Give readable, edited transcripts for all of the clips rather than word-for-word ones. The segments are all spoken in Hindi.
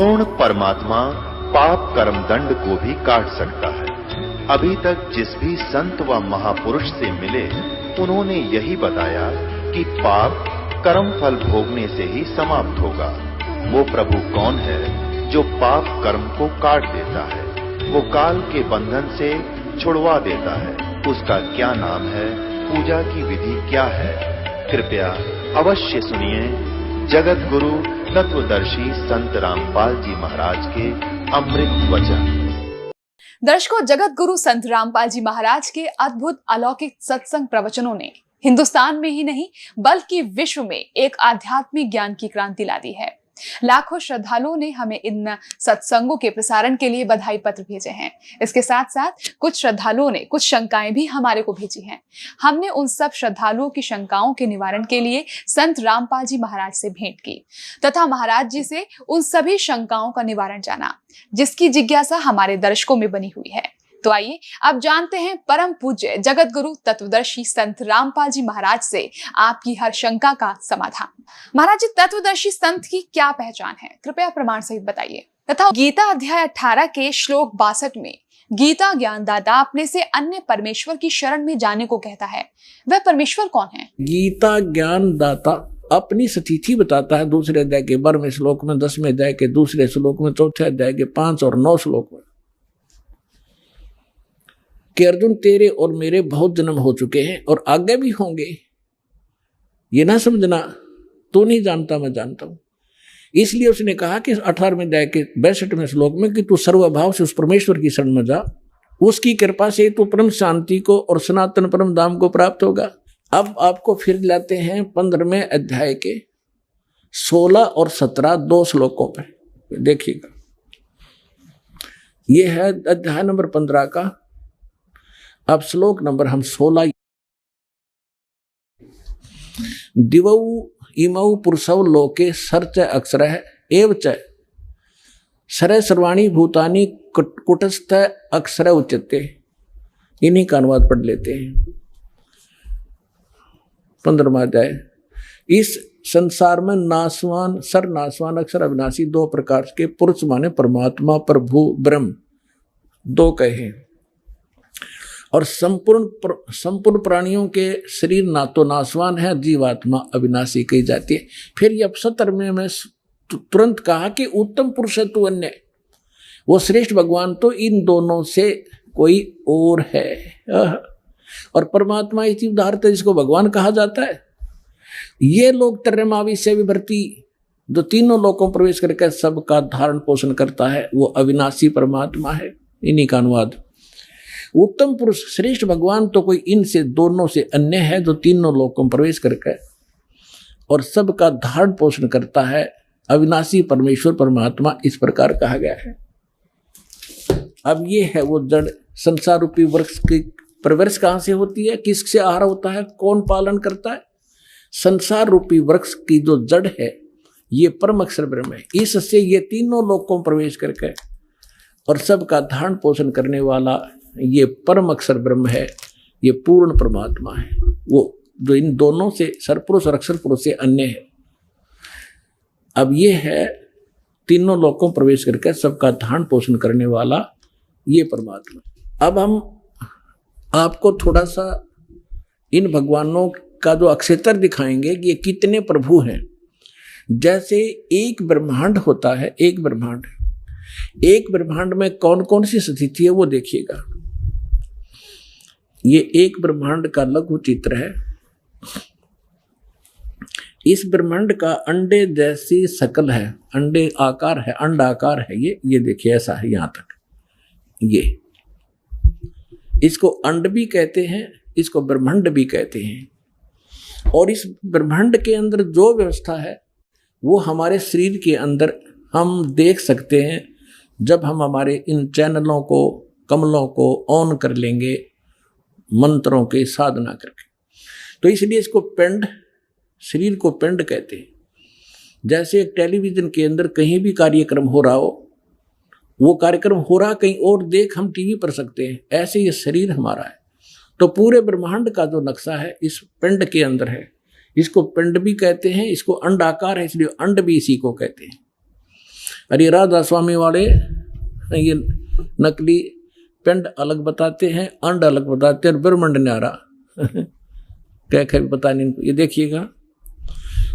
पूर्ण परमात्मा पाप कर्म दंड को भी काट सकता है। अभी तक जिस भी संत व महापुरुष से मिले, उन्होंने यही बताया कि पाप कर्म फल भोगने से ही समाप्त होगा। वो प्रभु कौन है जो पाप कर्म को काट देता है, वो काल के बंधन से छुड़वा देता है। उसका क्या नाम है, पूजा की विधि क्या है? कृपया अवश्य सुनिए जगत गुरु तत्वदर्शी संत रामपाल जी महाराज के अमृत वचन। दर्शकों, जगत गुरु संत रामपाल जी महाराज के अद्भुत अलौकिक सत्संग प्रवचनों ने हिंदुस्तान में ही नहीं बल्कि विश्व में एक आध्यात्मिक ज्ञान की क्रांति ला दी है। लाखों श्रद्धालुओं ने हमें इन सत्संगों के प्रसारण के लिए बधाई पत्र भेजे हैं। इसके साथ साथ कुछ श्रद्धालुओं ने कुछ शंकाएं भी हमारे को भेजी हैं। हमने उन सब श्रद्धालुओं की शंकाओं के निवारण के लिए संत रामपाल जी महाराज से भेंट की तथा महाराज जी से उन सभी शंकाओं का निवारण जाना, जिसकी जिज्ञासा हमारे दर्शकों में बनी हुई है। तो आइए अब जानते हैं परम पूज्य जगत गुरु तत्वदर्शी संत रामपाल जी महाराज से आपकी हर शंका का समाधान। महाराज जी, तत्वदर्शी संत की क्या पहचान है, कृपया प्रमाण सहित बताइए। तथा गीता अध्याय 18 के श्लोक 62 में गीता ज्ञानदाता अपने से अन्य परमेश्वर की शरण में जाने को कहता है, वह परमेश्वर कौन है? गीता ज्ञानदाता अपनी स्थिति बताता है दूसरे अध्याय के 12वें श्लोक में, 10वें अध्याय के दूसरे श्लोक में, चौथे अध्याय के 5 और 9 श्लोक में कि अर्जुन तेरे और मेरे बहुत जन्म हो चुके हैं और आगे भी होंगे। ये ना समझना तू नहीं जानता मैं जानता हूं। इसलिए उसने कहा कि 18वें अध्याय के 62वें श्लोक में कि तू सर्वभाव से उस परमेश्वर की शरण में जा, उसकी कृपा से तू परम शांति को और सनातन परम धाम को प्राप्त होगा। अब आपको फिर लाते हैं 15वें अध्याय के 16 और 17 2 श्लोकों पर, देखिएगा। यह है अध्याय नंबर 15 का। अब श्लोक नंबर हम 16। दिवौ इमौ पुरुषौ लोके सर्च अक्षरः एव च सर सर्वाणी भूतानि कुटस्थ अक्षर उच्यते। इन्हीं का अनुवाद पढ़ लेते हैं। 15वां अध्याय। इस संसार में नासवान सर्वनासवान अक्षर अविनाशी 2 प्रकार के पुरुष माने परमात्मा प्रभु ब्रह्म 2 कहे। और संपूर्ण प्राणियों के शरीर ना तो नासवान है, जीवात्मा अविनाशी कही जाती है। फिर ये 70वें में तुरंत कहा कि उत्तम पुरुष है तू अन्य, वो श्रेष्ठ भगवान तो इन दोनों से कोई और है। और परमात्मा इसी उदाहरत जिसको भगवान कहा जाता है। ये लोग तरमावी से विभर्ती जो तीनों लोकों में प्रवेश करके सबका धारण पोषण करता है, वो अविनाशी परमात्मा है। इन्हीं का अनुवाद। उत्तम पुरुष श्रेष्ठ भगवान तो कोई इनसे दोनों से अन्य है जो तीनों लोकों में प्रवेश करके और सबका धारण पोषण करता है, अविनाशी परमेश्वर परमात्मा इस प्रकार कहा गया है। अब ये है वो जड़ संसार रूपी वृक्ष की प्रवृत्ति कहां से होती है, किससे आहार होता है, कौन पालन करता है? संसार रूपी वृक्ष की जो जड़ है ये परम अक्षर ब्रह्म है। इससे ये तीनों लोकों में प्रवेश करके और सबका धारण पोषण करने वाला ये परम अक्षर ब्रह्म है, ये पूर्ण परमात्मा है, वो जो इन दोनों से सरपुरुष और अक्षर पुरुष से अन्य है। अब ये है तीनों लोकों में प्रवेश करके सबका धारण पोषण करने वाला ये परमात्मा। अब हम आपको थोड़ा सा इन भगवानों का जो अक्षेत्र दिखाएंगे कि ये कितने प्रभु हैं। जैसे एक ब्रह्मांड होता है, एक ब्रह्मांड में कौन कौन सी स्थिति है वो देखिएगा। ये एक ब्रह्मांड का लघु चित्र है। इस ब्रह्मांड का अंडे जैसी शकल है, अंडे आकार है, अंडाकार है। ये देखिए ऐसा है यहां तक। ये इसको अंड भी कहते हैं, इसको ब्रह्मांड भी कहते हैं। और इस ब्रह्मांड के अंदर जो व्यवस्था है वो हमारे शरीर के अंदर हम देख सकते हैं जब हम हमारे इन चैनलों को, कमलों को ऑन कर लेंगे मंत्रों के साधना करके। तो इसलिए इसको पिंड, शरीर को पिंड कहते हैं। जैसे एक टेलीविजन के अंदर कहीं भी कार्यक्रम हो रहा हो, वो कार्यक्रम हो रहा कहीं और देख हम टीवी पर सकते हैं, ऐसे ये शरीर हमारा है। तो पूरे ब्रह्मांड का जो नक्शा है इस पिंड के अंदर है। इसको पिंड भी कहते हैं, इसको अंडाकार है इसलिए अंड भी इसी को कहते हैं। अरे राधा स्वामी वाले ये नकली पिंड अलग बताते हैं, अंड अलग बताते हैं, और ब्रह्मांड न्यारा क्या क्या पता नहीं इनको। ये देखिएगा,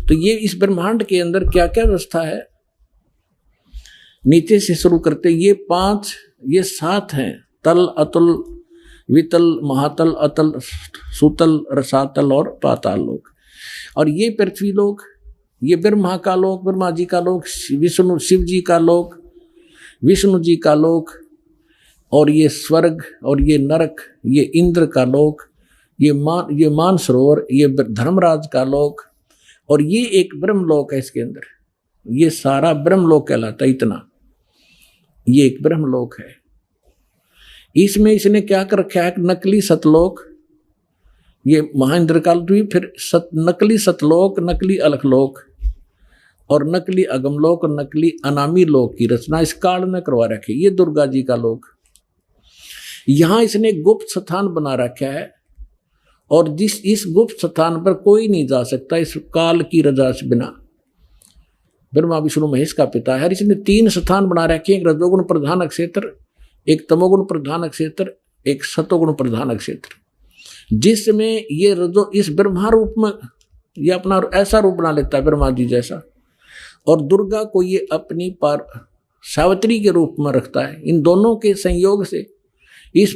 तो ये इस ब्रह्मांड के अंदर क्या क्या व्यवस्था है, नीचे से शुरू करते ये 5 ये 7 हैं, तल अतुल वितल महातल अतल सुतल रसातल और पाताल लोक। और ये पृथ्वी लोक, ये ब्रह्मा का लोक, ब्रह्मा जी का लोक, विष्णु शिव जी का लोक, विष्णु जी का लोक, और ये स्वर्ग, और ये नरक, ये इंद्र का लोक, ये मानसरोवर, ये धर्मराज का लोक, और ये एक ब्रह्मलोक है इसके अंदर। ये सारा ब्रह्मलोक कहलाता है। इतना ये एक ब्रह्मलोक है। इसमें इसने क्या कर रखा है, नकली सतलोक, ये महेंद्र काल द्वीप, फिर नकली सतलोक, नकली अलखलोक, और नकली अगमलोक, और नकली अनामी लोक की रचना इस काल में करवा रखी। ये दुर्गा जी का लोक। यहां इसने गुप्त स्थान बना रखा है, और इस गुप्त स्थान पर कोई नहीं जा सकता इस काल की रजा से बिना। ब्रह्मा विष्णु महेश का पिता है। इसने 3 स्थान बना रखे, एक रजोगुण प्रधान क्षेत्र, एक तमोगुण प्रधान क्षेत्र, एक सतोगुण प्रधान क्षेत्र, जिसमें ये रजो इस ब्रह्मा रूप में ये अपना ऐसा रूप बना लेता है ब्रह्मा जी जैसा, और दुर्गा को ये अपनी सावित्री के रूप में रखता है। इन दोनों के संयोग से इस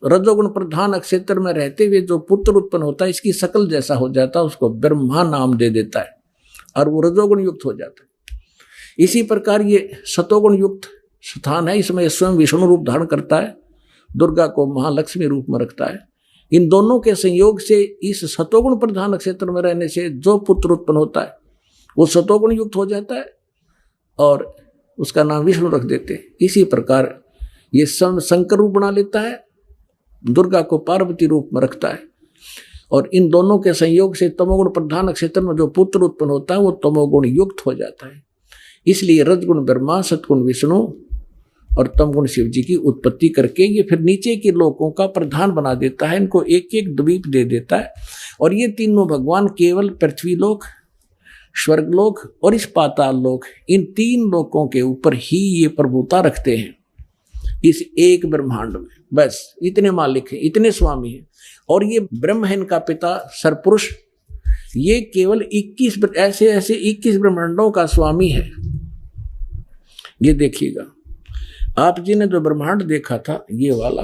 रजोगुण प्रधान क्षेत्र में रहते हुए जो पुत्र उत्पन्न होता है, इसकी शकल जैसा हो जाता है, उसको ब्रह्मा नाम दे देता है, और वो रजोगुण युक्त हो जाता है। इसी प्रकार ये सतोगुण युक्त स्थान है, इसमें स्वयं विष्णु रूप धारण करता है, दुर्गा को महालक्ष्मी रूप में रखता है। इन दोनों के संयोग से इस सतोगुण प्रधान क्षेत्र में रहने से जो पुत्र उत्पन्न होता है वो सतोगुण युक्त हो जाता है, और उसका नाम विष्णु रख देते हैं। इसी प्रकार ये शंकर रूप बना लेता है, दुर्गा को पार्वती रूप में रखता है, और इन दोनों के संयोग से तमोगुण प्रधान क्षेत्र में जो पुत्र उत्पन्न होता है वो तमोगुण युक्त हो जाता है। इसलिए रजगुण ब्रह्मा, सतगुण विष्णु और तमगुण शिव जी की उत्पत्ति करके ये फिर नीचे के लोकों का प्रधान बना देता है, इनको एक एक द्वीप दे देता है। और ये तीनों भगवान केवल पृथ्वी लोक, स्वर्गलोक और इस पाताल लोक, इन 3 लोकों के ऊपर ही ये प्रभुता रखते हैं इस एक ब्रह्मांड में। बस इतने मालिक हैं, इतने स्वामी हैं। और ये ब्रह्म है इनका पिता सरपुरुष, ये केवल 21 ऐसे 21 ब्रह्मांडों का स्वामी है। ये देखिएगा, आप जी ने जो ब्रह्मांड देखा था ये वाला,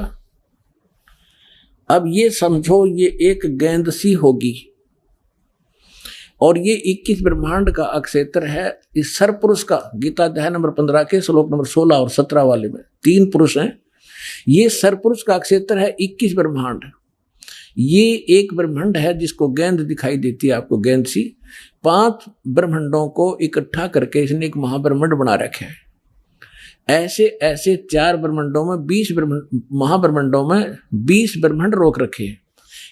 अब ये समझो ये एक गेंद सी होगी, और ये 21 ब्रह्मांड का अक्षेत्र है इस सरपुरुष का। गीता अध्याय नंबर 15 के श्लोक नंबर 16 और 17 वाले में 3 पुरुष हैं। ये सरपुरुष का क्षेत्र है 21 ब्रह्मांड। ये एक ब्रह्मांड है जिसको गेंद दिखाई देती है आपको, गेंद सी। 5 ब्रह्मांडों को इकट्ठा करके इसने एक महाब्रह्मांड बना रखा है। ऐसे 4 ब्रह्मांडों में 20 महाब्रह्मांडों में 20 ब्रह्मांड रोक रखे हैं।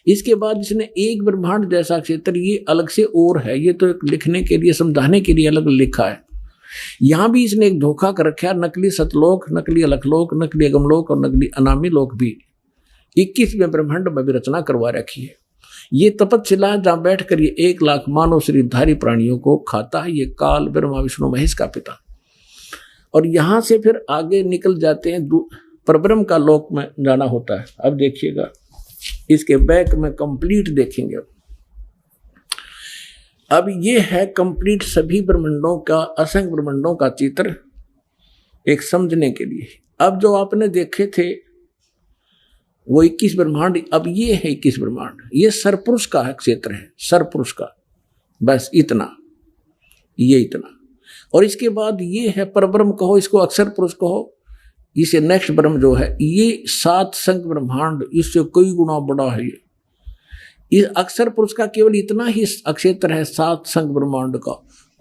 इसके बाद इसने एक ब्रह्मांड जैसा क्षेत्र ये अलग से और है, ये तो लिखने के लिए समझाने के लिए अलग लिखा है। यहां भी इसने एक धोखा कर रखा है, नकली सतलोक, नकली अलखलोक, नकली अगमलोक और नकली अनामी लोक भी 21वें ब्रह्मांड में भी रचना करवा रखी है। ये तपस्या जहां बैठकर ये 1 लाख मानव शरीरधारी प्राणियों को खाता है, ये काल ब्रह्मा विष्णु महेश का पिता। और यहां से फिर आगे निकल जाते हैं, परब्रह्म का लोक में जाना होता है। अब देखिएगा, इसके बैक में कंप्लीट देखेंगे। अब ये है कंप्लीट सभी ब्रह्मांडों का, असंख्य ब्रह्मांडों का चित्र एक समझने के लिए। अब जो आपने देखे थे वो 21 ब्रह्मांड, अब ये है 21 ब्रह्मांड। ये सरपुरुष का क्षेत्र है, सरपुरुष का, बस इतना, ये इतना। और इसके बाद ये है परब्रह्म कहो, इसको अक्षर पुरुष कहो। इसे नेक्स्ट ब्रह्म जो है ये 7 संख्य ब्रह्मांड, इससे कई गुना बड़ा है। ये अक्षर पुरुष का केवल इतना ही अक्षेत्र है 7 संख्य ब्रह्मांड का,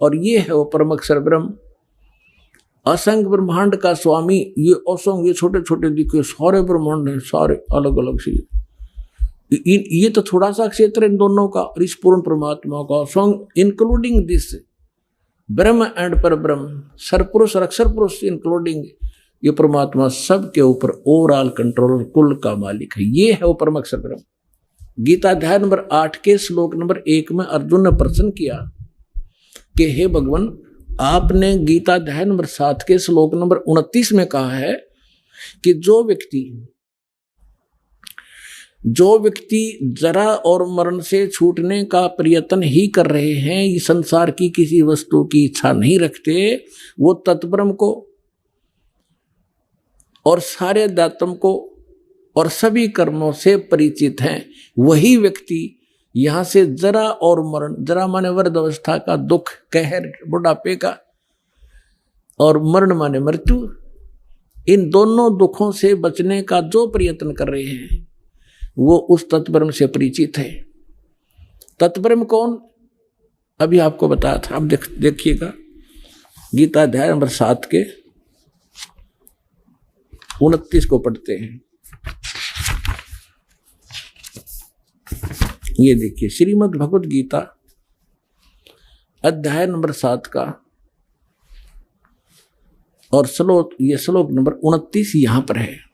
और ये है वो परम अक्षर ब्रह्म। असंख्य ब्रह्मांड का स्वामी ये असंख्य, ये छोटे छोटे दिखे सारे ब्रह्मांड हैं, सारे अलग अलग से। ये तो थोड़ा सा क्षेत्र इन दोनों का, और इस पूर्ण परमात्मा का संग इंक्लूडिंग दिस ब्रह्म एंड पर ब्रह्म, सरपुरुष और अक्षर पुरुष इंक्लूडिंग ये परमात्मा सब के ऊपर ओवरऑल कंट्रोलर, कुल का मालिक है। ये है वो परम अक्षर ब्रह्म। गीता अध्याय नंबर 8 के श्लोक नंबर 1 में अर्जुन ने प्रश्न किया कि हे भगवान, आपने गीता अध्याय नंबर 7 के श्लोक नंबर 29 में कहा है कि जो व्यक्ति जरा और मरण से छूटने का प्रयत्न ही कर रहे हैं, इस संसार की किसी वस्तु की इच्छा नहीं रखते, वो तत्ब्रह्म को और सारे दातम को और सभी कर्मों से परिचित हैं, वही व्यक्ति यहां से जरा और मरण, जरा माने वृद्ध अवस्था का दुख, कहर, बुढ़ापे का, और मरण माने मृत्यु, इन दोनों दुखों से बचने का जो प्रयत्न कर रहे हैं वो उस तत्ब्रह्म से परिचित है। तत्ब्रह्म कौन? अभी आपको बताया था। अब देखिएगा गीता अध्याय नंबर 7 के 29 को पढ़ते हैं। ये देखिए श्रीमद् भगवद गीता अध्याय नंबर 7 का और श्लोक नंबर 29 यहां पर है।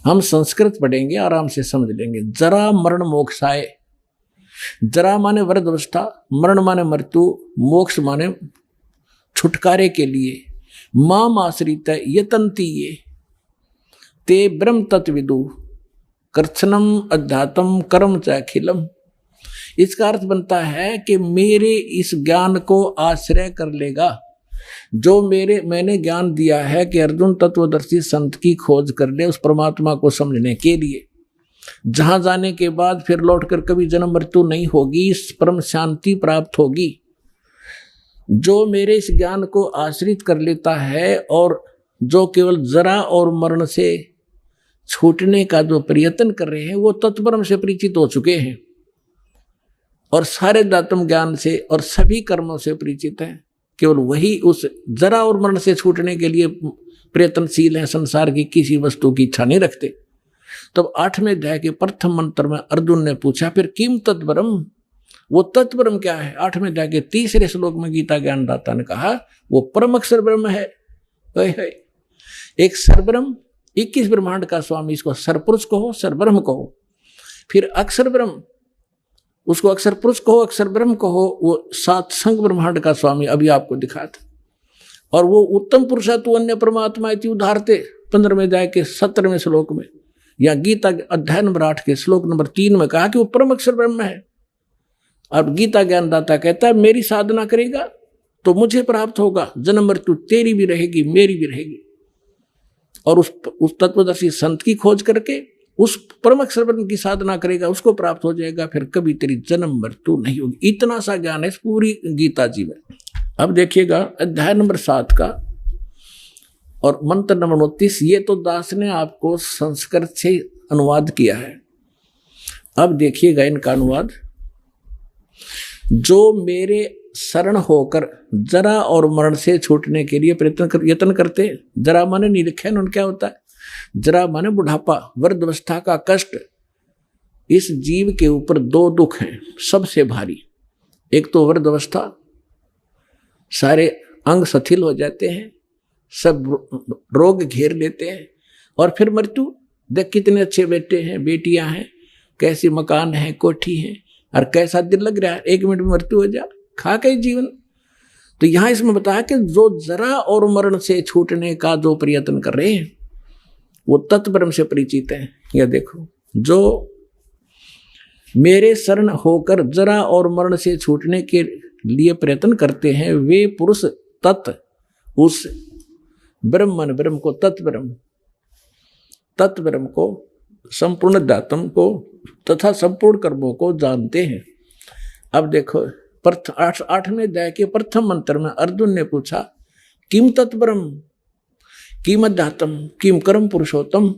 हम संस्कृत पढ़ेंगे, आराम से समझ लेंगे। जरा मरण मोक्षाय, जरा माने वृद्ध अवस्था, मरण माने मृत्यु, मोक्ष माने छुटकारे के लिए, माम आश्रित यतन्ति ये ते ब्रह्म तत्विदु कर्षणम अध्यात्म कर्म च अखिलम। इसका अर्थ बनता है कि मेरे इस ज्ञान को आश्रय कर लेगा, जो मैंने ज्ञान दिया है कि अर्जुन तत्वदर्शी संत की खोज कर ले उस परमात्मा को समझने के लिए, जहां जाने के बाद फिर लौटकर कभी जन्म मृत्यु नहीं होगी, इस परम शांति प्राप्त होगी। जो मेरे इस ज्ञान को आश्रित कर लेता है और जो केवल जरा और मरण से छूटने का जो प्रयत्न कर रहे हैं वो तत्ब्रह्म से परिचित हो चुके हैं और सारे दातम ज्ञान से और सभी कर्मों से परिचित हैं। केवल वही उस जरा और मरण से छूटने के लिए प्रयत्नशील है, संसार की किसी वस्तु की इच्छा नहीं रखते। तब 8वें अध्याय के प्रथम मंत्र में अर्जुन ने पूछा फिर किम तत्ब्रह्म, वो तत्ब्रह्म क्या है? 8वें अध्याय के 3रे श्लोक में गीता ज्ञानदाता ने कहा वो परम अक्षर ब्रह्म है। एक सरब्रह्म, 21 ब्रह्मांड का स्वामी, इसको सरपुरुष कहो, सरब्रह्म कहो। फिर अक्षर ब्रह्म, उसको अक्षर पुरुष कहो, अक्षर ब्रह्म कहो, वो 7 संग ब्रह्मांड का स्वामी, अभी आपको दिखा था। और वो उत्तम पुरुष तू अन्य परमात्मा इति उदाहरते 15वें अध्याय के 17वें श्लोक में, या गीता अध्याय नंबर 8 के श्लोक नंबर 3 में कहा कि वो परम अक्षर ब्रह्म है। अब गीता ज्ञानदाता कहता है मेरी साधना करेगा तो मुझे प्राप्त होगा, जन्म मृत्यु तेरी भी रहेगी मेरी भी रहेगी। और उस तत्वदर्शी संत की खोज करके उस परम अक्षर ब्रह्म की साधना करेगा, उसको प्राप्त हो जाएगा, फिर कभी तेरी जन्म मृत्यु नहीं होगी। इतना सा ज्ञान है इस पूरी गीता जी में। अब देखिएगा अध्याय नंबर 7 का और मंत्र नंबर 29, ये तो दास ने आपको संस्कृत से अनुवाद किया है। अब देखिएगा इनका अनुवाद। जो मेरे शरण होकर जरा और मरण से छूटने के लिए यत्न करते, जरा माने नहीं लिखे उन्होंने क्या होता है, जरा माने बुढ़ापा, वृद्धावस्था का कष्ट। इस जीव के ऊपर 2 दुख हैं सबसे भारी। एक तो वृद्धावस्था, सारे अंग शिथिल हो जाते हैं, सब रोग घेर लेते हैं, और फिर मृत्यु। देख कितने अच्छे बेटे हैं, बेटियां हैं, कैसी मकान है, कोठी है, और कैसा दिल लग रहा है, 1 मिनट में मृत्यु हो जा, खा के जीवन। तो यहां इसमें बताया कि जो जरा और मरण से छूटने का जो प्रयत्न कर रहे हैं वो तत्ब्रह्म से परिचित है। यह देखो, जो मेरे शरण होकर जरा और मरण से छूटने के लिए प्रयत्न करते हैं वे पुरुष तत्, उस ब्रह्म को, तत्ब्रह्म को, संपूर्ण दातम को तथा संपूर्ण कर्मों को जानते हैं। अब देखो 8वें अध्याय के प्रथम मंत्र में अर्जुन ने पूछा किम तत्ब्रह्म, किम अध्यात्म, किम कर्म पुरुषोत्तम,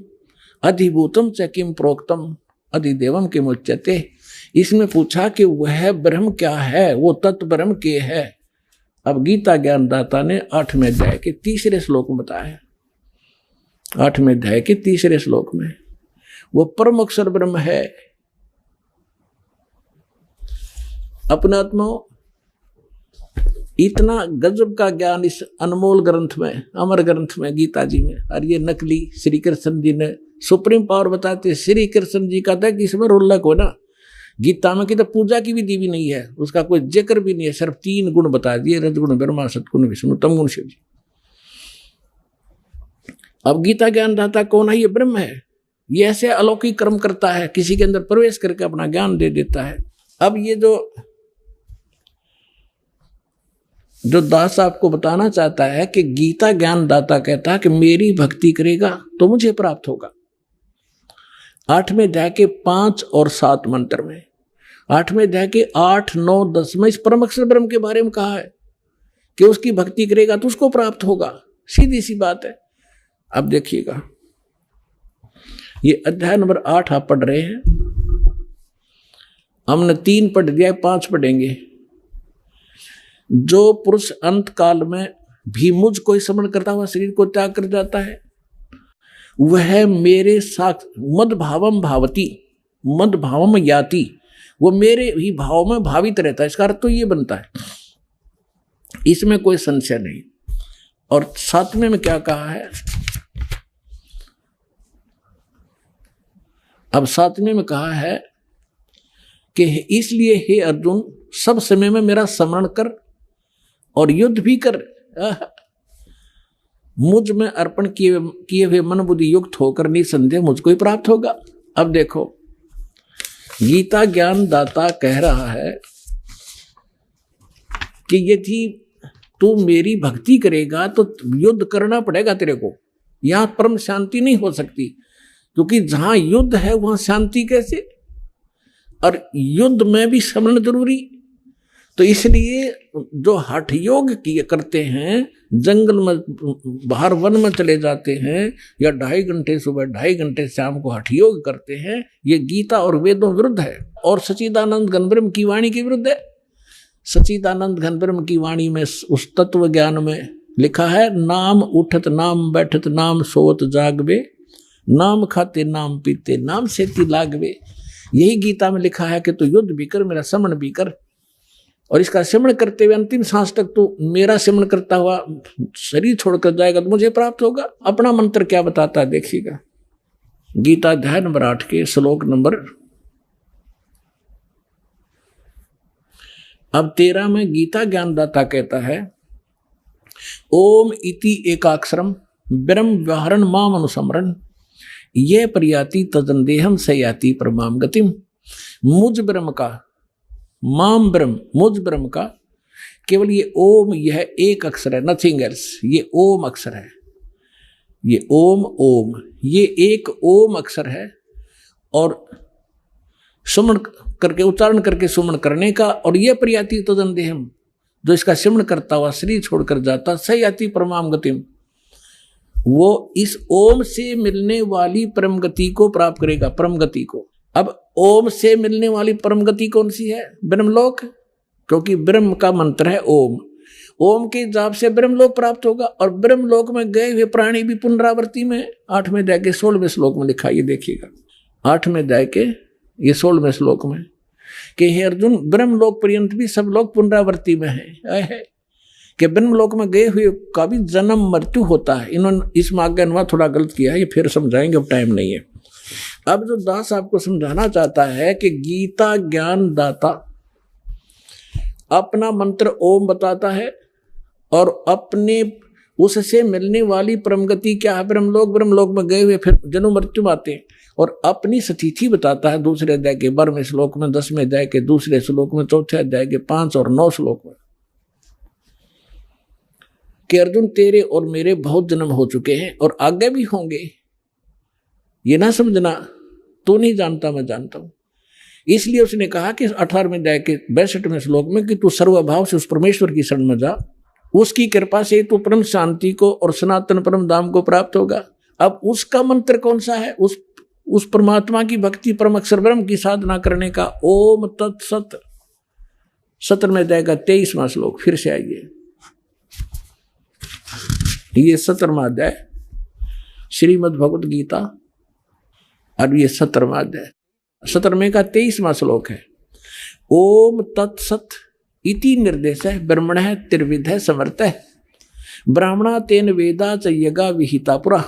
अधिभूतम च किम प्रोक्तम, अधिदेवम किम उच्यते। इसमें पूछा कि वह ब्रह्म क्या है, वो तत्ब्रह्म के है। अब गीता ज्ञानदाता ने 8वें अध्याय के 3रे श्लोक में बताया। 8वें अध्याय के 3रे श्लोक में वो परम अक्षर ब्रह्म है। अपने आत्मा इतना गजब का ज्ञान इस अनमोल ग्रंथ में, अमर ग्रंथ में, गीता जी में। और ये नकली श्री कृष्ण जी ने सुप्रीम पावर बताते, श्री कृष्ण जी का था कि इसमें रोलक हो ना, गीता में की तो पूजा की विधि भी नहीं है, उसका कोई जिक्र भी नहीं है, सिर्फ 3 गुण बता दिए, रजगुण ब्रह्मा, सतगुण विष्णु, तमगुण शिव जी। अब गीता ज्ञानदाता कौन है? ये ब्रह्म है। ये ऐसे अलौकिक कर्म करता है, किसी के अंदर प्रवेश करके अपना ज्ञान दे देता है। अब ये जो दास आपको बताना चाहता है कि गीता ज्ञानदाता कहता है कि मेरी भक्ति करेगा तो मुझे प्राप्त होगा। 8वें अध्याय के 5 और 7 मंत्र में, 8वें अध्याय के 8, 9, 10 में इस परम अक्षर ब्रह्म के बारे में कहा है कि उसकी भक्ति करेगा तो उसको प्राप्त होगा। सीधी सी बात है। अब देखिएगा, ये अध्याय नंबर 8 आप पढ़ रहे हैं, हमने 3 पढ़ दिया, 5 पढ़ेंगे। जो पुरुष अंत काल में भी मुझको स्मरण करता हुआ शरीर को त्याग कर जाता है, वह मेरे साथ मद भावम भावती, मद भावम याति, वो मेरे ही भाव में भावित रहता है। इसका अर्थ तो ये बनता है, इसमें कोई संशय नहीं। और 7वें में क्या कहा है? अब 7वें में कहा है कि इसलिए हे अर्जुन, सब समय में मेरा स्मरण कर और युद्ध भी कर, मुझ में अर्पण किए हुए मन बुद्धि युक्त होकर निसंदेह मुझको ही प्राप्त होगा। अब देखो, गीता ज्ञान दाता कह रहा है कि यदि तू मेरी भक्ति करेगा तो युद्ध करना पड़ेगा तेरे को, यहां परम शांति नहीं हो सकती, क्योंकि जहां युद्ध है वहां शांति कैसे? और युद्ध में भी स्मरण जरूरी। तो इसलिए जो हठ योग करते हैं, जंगल में बाहर वन में चले जाते हैं, या 2.5 घंटे सुबह 2.5 घंटे शाम को हठ योग करते हैं, ये गीता और वेदों विरुद्ध है और सच्चिदानंद घन ब्रह्म की वाणी के विरुद्ध है। सच्चिदानंद घन ब्रह्म की वाणी में उस तत्व ज्ञान में लिखा है, नाम उठत नाम बैठत नाम सोत जागवे, नाम खाते नाम पीते नाम सेती लागवे। यही गीता में लिखा है कि तू युद्ध भी कर, मेरा स्मरण भी कर, और इसका सिमरण करते हुए अंतिम सांस तक तू मेरा सिमरण करता हुआ शरीर छोड़कर जाएगा तो मुझे प्राप्त होगा। अपना मंत्र क्या बताता है देखिएगा, गीता अध्याय नंबर 8 के श्लोक नंबर अब 13 में गीता ज्ञानदाता कहता है, ओम इति एकाक्षरम ब्रह्म व्यवहारण माम अनुसमरण, ये प्रयाति तदंदेहम सयाति परमाम गतिम। मुझ ब्रह्म का, माम ब्रह्म, मुझ ब्रह्म का केवल ये ओम, यह एक अक्षर है, नथिंग एल्स। ये ओम अक्षर है, ये ओम, ओम, ये एक ओम अक्षर है। और सुमन करके, उच्चारण करके सुमन करने का, और ये प्रयाति तदंदेहम, जो इसका सिमरण करता हुआ शरीर छोड़कर जाता, सयाति परमाम गतिम, वो इस ओम से मिलने वाली परम गति को प्राप्त करेगा, परम गति को। अब ओम से मिलने वाली परम गति कौन सी है? ब्रह्मलोक, क्योंकि ब्रह्म का मंत्र है ओम। ओम के जाप से ब्रह्मलोक प्राप्त होगा, और ब्रह्मलोक में गए हुए प्राणी भी पुनरावृत्ति में 8वें अध्याय के 16वें श्लोक में लिखा, ये देखिएगा 8वें अध्याय के ये 16वें श्लोक में कि हे अर्जुन, ब्रह्मलोक पर्यंत भी सब लोग पुनरावृत्ति में है कि ब्रह्मलोक में गए हुए का भी जन्म मृत्यु होता है। इन्होंने इसमें आगे अनुवाद थोड़ा गलत किया है, ये फिर समझाएंगे, अब टाइम नहीं है। अब जो दास आपको समझाना चाहता है कि गीता ज्ञान दाता अपना मंत्र ओम बताता है, और अपने उससे मिलने वाली परम गति क्या है? ब्रह्मलोक। ब्रह्मलोक में गए हुए फिर जन्म मृत्यु आते हैं, और अपनी स्थिति बताता है 2 अध्याय के 12वें श्लोक में, 10वें अध्याय के 2 श्लोक में, 4 अध्याय के 5 और 9 श्लोक में कि अर्जुन, तेरे और मेरे बहुत जन्म हो चुके हैं और आगे भी होंगे। ये ना समझना तू नहीं जानता, मैं जानता हूं। इसलिए उसने कहा कि 18वें अध्याय के 62वें श्लोक में कि तू सर्वभाव से उस परमेश्वर की शरण में जा, उसकी कृपा से तू परम शांति को और सनातन परम धाम को प्राप्त होगा। अब उसका मंत्र कौन सा है? उस परमात्मा की भक्ति, परम अक्षर ब्रह्म की साधना करने का। ओम तत्सत, 17वें अध्याय का 23वां श्लोक, फिर से आइए, ये 17वां अध्याय श्रीमद् भगवत गीता, और ये 17वां अध्याय, 17वें का 23वां श्लोक है। ओम तत्सत इति निर्देश है ब्रह्मण है त्रिविध है समर्थ है ब्राह्मणा तेन वेदा च यगा विहिता पुरा।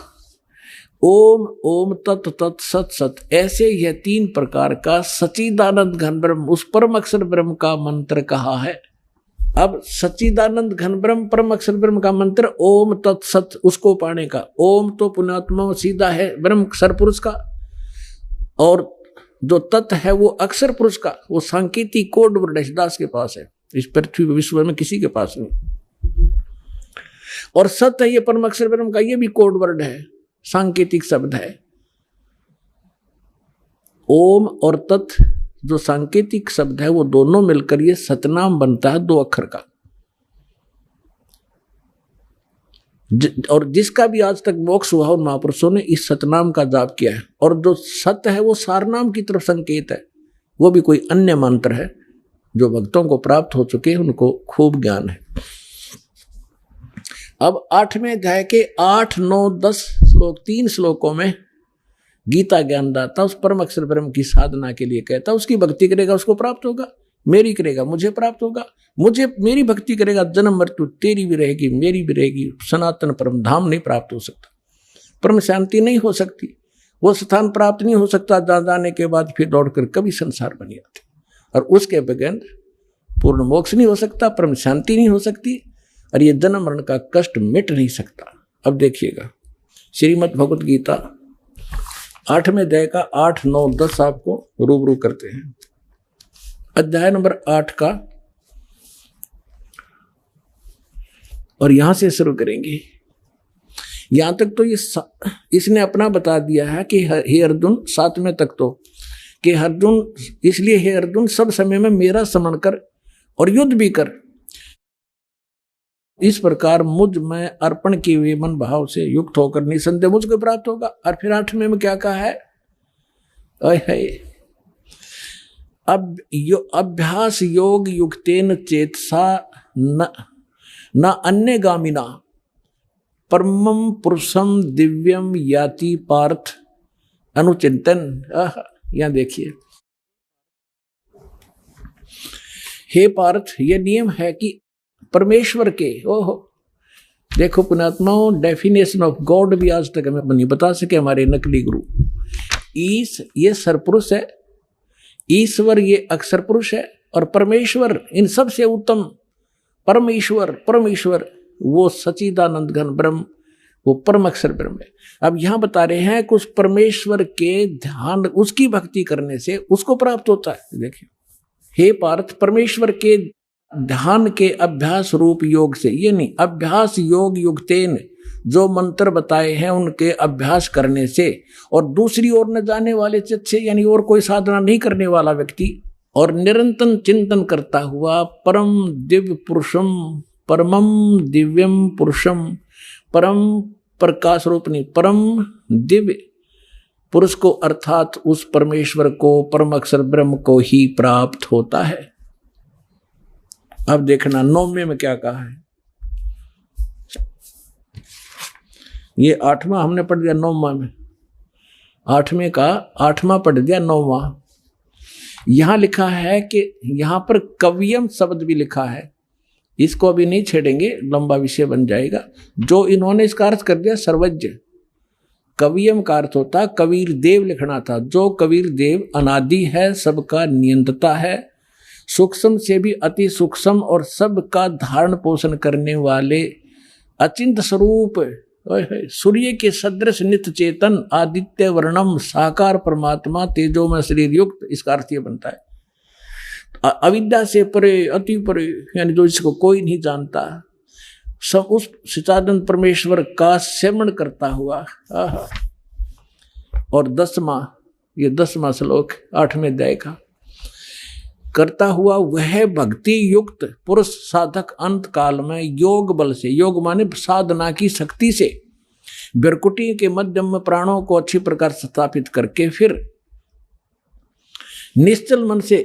ओम ओम तत् तत् सत सत, ऐसे यह 3 प्रकार का सच्चिदानंद घन ब्रह्म, उस परम अक्षर ब्रह्म का मंत्र कहा है। अब सच्चिदानंद घन ब्रह्म परम अक्षर ब्रह्म का मंत्र ओम तत् सत, उसको पाने का। ओम तो पुण्यात्मा सीधा है ब्रह्म सरपुरुष का, और जो तत् है वो अक्षर पुरुष का, वो सांकेतिक कोड वर्ड दास के पास है, इस पृथ्वी विश्व में किसी के पास नहीं। और सत है ये परम अक्षर ब्रह्म का, ये भी कोड वर्ड है, सांकेतिक शब्द है। ओम और तत् जो सांकेतिक शब्द है वो दोनों मिलकर ये सतनाम बनता है 2 अक्षर का। और जिसका भी आज तक मोक्ष हुआ उन महापुरुषों ने इस सतनाम का जाप किया है। और जो सत्य है वो सारनाम की तरफ संकेत है, वो भी कोई अन्य मंत्र है जो भक्तों को प्राप्त हो चुके हैं, उनको खूब ज्ञान है। अब 8वें अध्याय के 8, 9, 10 श्लोक, 3 श्लोकों में गीता ज्ञानदाता उस परम अक्षर ब्रह्म की साधना के लिए कहता, उसकी भक्ति करेगा उसको प्राप्त होगा, मेरी करेगा मुझे प्राप्त होगा, मुझे मेरी भक्ति करेगा जन्म मृत्यु तेरी भी रहेगी मेरी भी रहेगी, सनातन परम धाम नहीं प्राप्त हो सकता, परम शांति नहीं हो सकती, वो स्थान प्राप्त नहीं हो सकता जहाँ जाने के बाद फिर दौड़कर कभी संसार बन जाते, और उसके बगैर पूर्ण मोक्ष नहीं हो सकता, परम शांति नहीं हो सकती, और ये जन्म मरण का कष्ट मिट नहीं सकता। अब देखिएगा श्रीमद् भगवत गीता 8वें अध्याय का 8, 9, 10 आपको रूबरू करते हैं। अध्याय नंबर 8 का, और यहां से शुरू करेंगे। यहां तक तो ये इसने अपना बता दिया है कि हे अर्जुन, 7वें तक तो कि अर्जुन, इसलिए हे अर्जुन सब समय में मेरा स्मरण कर और युद्ध भी कर, इस प्रकार मुझ में अर्पण किए हुए मन भाव से युक्त होकर निसंदेह मुझको प्राप्त होगा। और फिर 8वें में क्या कहा है, अब अभ्यास योग युक्तेन चेतसा न अन्य गामिना परमं पुरुषम दिव्यम याति पार्थ अनुचिंतन। यहां देखिए, हे पार्थ, यह नियम है कि परमेश्वर के, ओहो देखो पुण्यात्माओं, डेफिनेशन ऑफ गॉड भी आज तक हमें नहीं बता सके हमारे नकली गुरु। ईश ये सरपुरुष है, ईश्वर ये अक्षर पुरुष है, और परमेश्वर इन सबसे उत्तम परमेश्वर वो सच्चिदानंद घन ब्रह्म, वो परम अक्षर ब्रह्म है। अब यहां बता रहे हैं कि उस परमेश्वर के ध्यान, उसकी भक्ति करने से उसको प्राप्त होता है। देखिए हे पार्थ, परमेश्वर के ध्यान के अभ्यास रूप योग से, ये नहीं अभ्यास योग युक्तेन, जो मंत्र बताए हैं उनके अभ्यास करने से, और दूसरी ओर न जाने वाले चित्त से, यानी और कोई साधना नहीं करने वाला व्यक्ति, और निरंतर चिंतन करता हुआ परम दिव्य पुरुषम, परमम दिव्यम पुरुषम, परम प्रकाश रूप नहीं, परम दिव्य पुरुष को, अर्थात उस परमेश्वर को, परम अक्षर ब्रह्म को ही प्राप्त होता है। अब देखना 9वें में क्या कहा है, ये 8वां हमने पढ़ दिया 9वां में, 8वें का 8वां पढ़ दिया 9वां। यहां लिखा है कि यहां पर कवियम शब्द भी लिखा है, इसको अभी नहीं छेड़ेंगे, लंबा विषय बन जाएगा। जो इन्होंने इसका अर्थ कर दिया सर्वज्ञ, कवियम का अर्थ होता कबीर देव लिखना था। जो कबीर देव अनादि है, सबका नियंत्रता है, सूक्ष्म से भी अति सूक्ष्म और सबका धारण पोषण करने वाले अचिंत स्वरूप, सूर्य के सदृश नित्य चेतन आदित्य वर्णम साकार परमात्मा तेजो में शरीर युक्त, इसका अर्थ ये बनता है अविद्या से परे, अति परे, यानी जो इसको कोई नहीं जानता, सब उस सच्चिदानंद परमेश्वर का सेवन करता हुआ। और 10वां श्लोक 8वें अध्याय का, करता हुआ वह भक्ति युक्त पुरुष साधक अंत काल में योग बल से, योग माने साधना की शक्ति से, बिरकुटी के मध्यम में प्राणों को अच्छी प्रकार स्थापित करके फिर निश्चल मन से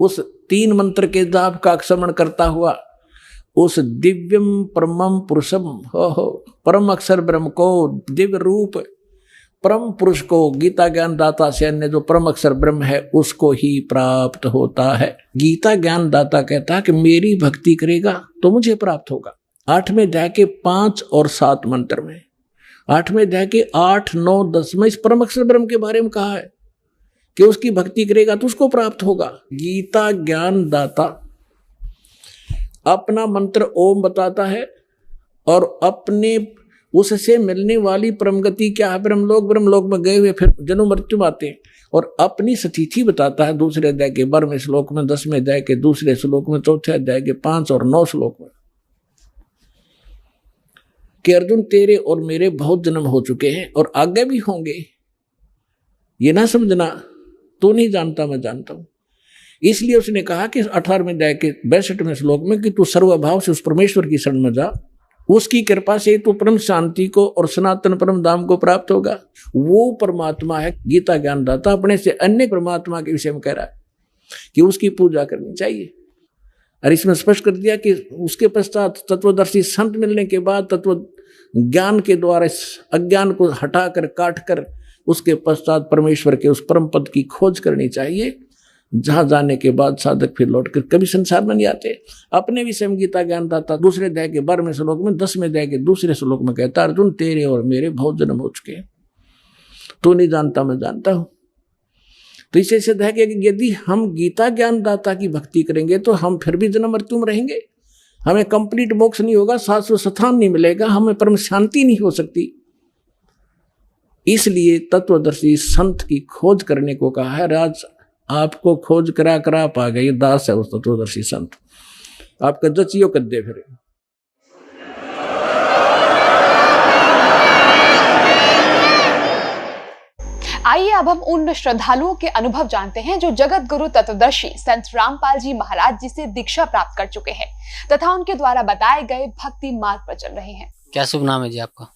उस 3 मंत्र के जाप का स्मरण करता हुआ उस दिव्यम परमम पुरुषम, परम अक्षर ब्रह्म को, दिव्य रूप परम पुरुष को, गीता ज्ञान दाता से अन्य जो परम अक्षर ब्रह्म है उसको ही प्राप्त होता है। गीता ज्ञान दाता कहता है कि मेरी भक्ति करेगा तो मुझे प्राप्त होगा। 8वें अध्याय के 5 और 7 मंत्र में, 8वें अध्याय के 8, 9, 10 में इस परम अक्षर ब्रह्म के बारे में कहा है कि उसकी भक्ति करेगा तो उसको प्राप्त होगा। गीता ज्ञान दाता अपना मंत्र ओम बताता है और अपने उससे मिलने वाली परम गति क्या है, ब्रह्मलोक में गए हुए फिर जन्म मृत्यु आते हैं, और अपनी स्थिति बताता है दूसरे अध्याय के 12वें श्लोक में, 10वें अध्याय के दूसरे श्लोक में, चौथे अध्याय के 5 और 9 श्लोक में कि अर्जुन तेरे और मेरे बहुत जन्म हो चुके हैं और आगे भी होंगे। ये ना समझना तू नहीं जानता मैं जानता हूं। इसलिए उसने कहा कि 18वें अध्याय के 62वें श्लोक में कि तू सर्वभाव से उस परमेश्वर की शरण में जा, उसकी कृपा से तू परम शांति को और सनातन परम धाम को प्राप्त होगा। वो परमात्मा है गीता ज्ञानदाता, अपने से अन्य परमात्मा के विषय में कह रहा है कि उसकी पूजा करनी चाहिए। और इसमें स्पष्ट कर दिया कि उसके पश्चात तत्वदर्शी संत मिलने के बाद तत्व ज्ञान के द्वारा इस अज्ञान को हटाकर काटकर उसके पश्चात परमेश्वर के उस परम पद की खोज करनी चाहिए, जहां जाने के बाद साधक फिर लौटकर कभी संसार में नहीं आते। अपने विषय में गीता ज्ञानदाता दूसरे अध्याय के 12वें श्लोक में, 10वें अध्याय के दूसरे श्लोक में कहता है अर्जुन तेरे और मेरे बहुत जन्म हो चुके हैं, तू नहीं जानता मैं जानता हूं। तो इसे सिद्ध है कि यदि हम गीता ज्ञानदाता की भक्ति करेंगे तो हम फिर भी जन्म मृत्यु में रहेंगे, हमें कंप्लीट मोक्ष नहीं होगा, शाश्वत स्थान नहीं मिलेगा, हमें परम शांति नहीं हो सकती। इसलिए तत्वदर्शी संत की खोज करने को कहा है। राज आपको खोज करा करा पा गए, दास है उस तत्वदर्शी संत, आपका जचियो कर दे फिर। आइए अब हम उन श्रद्धालुओं के अनुभव जानते हैं जो जगत गुरु तत्वदर्शी संत रामपाल जी महाराज जी से दीक्षा प्राप्त कर चुके हैं तथा उनके द्वारा बताए गए भक्ति मार्ग पर चल रहे हैं। क्या शुभ नाम है जी आपका?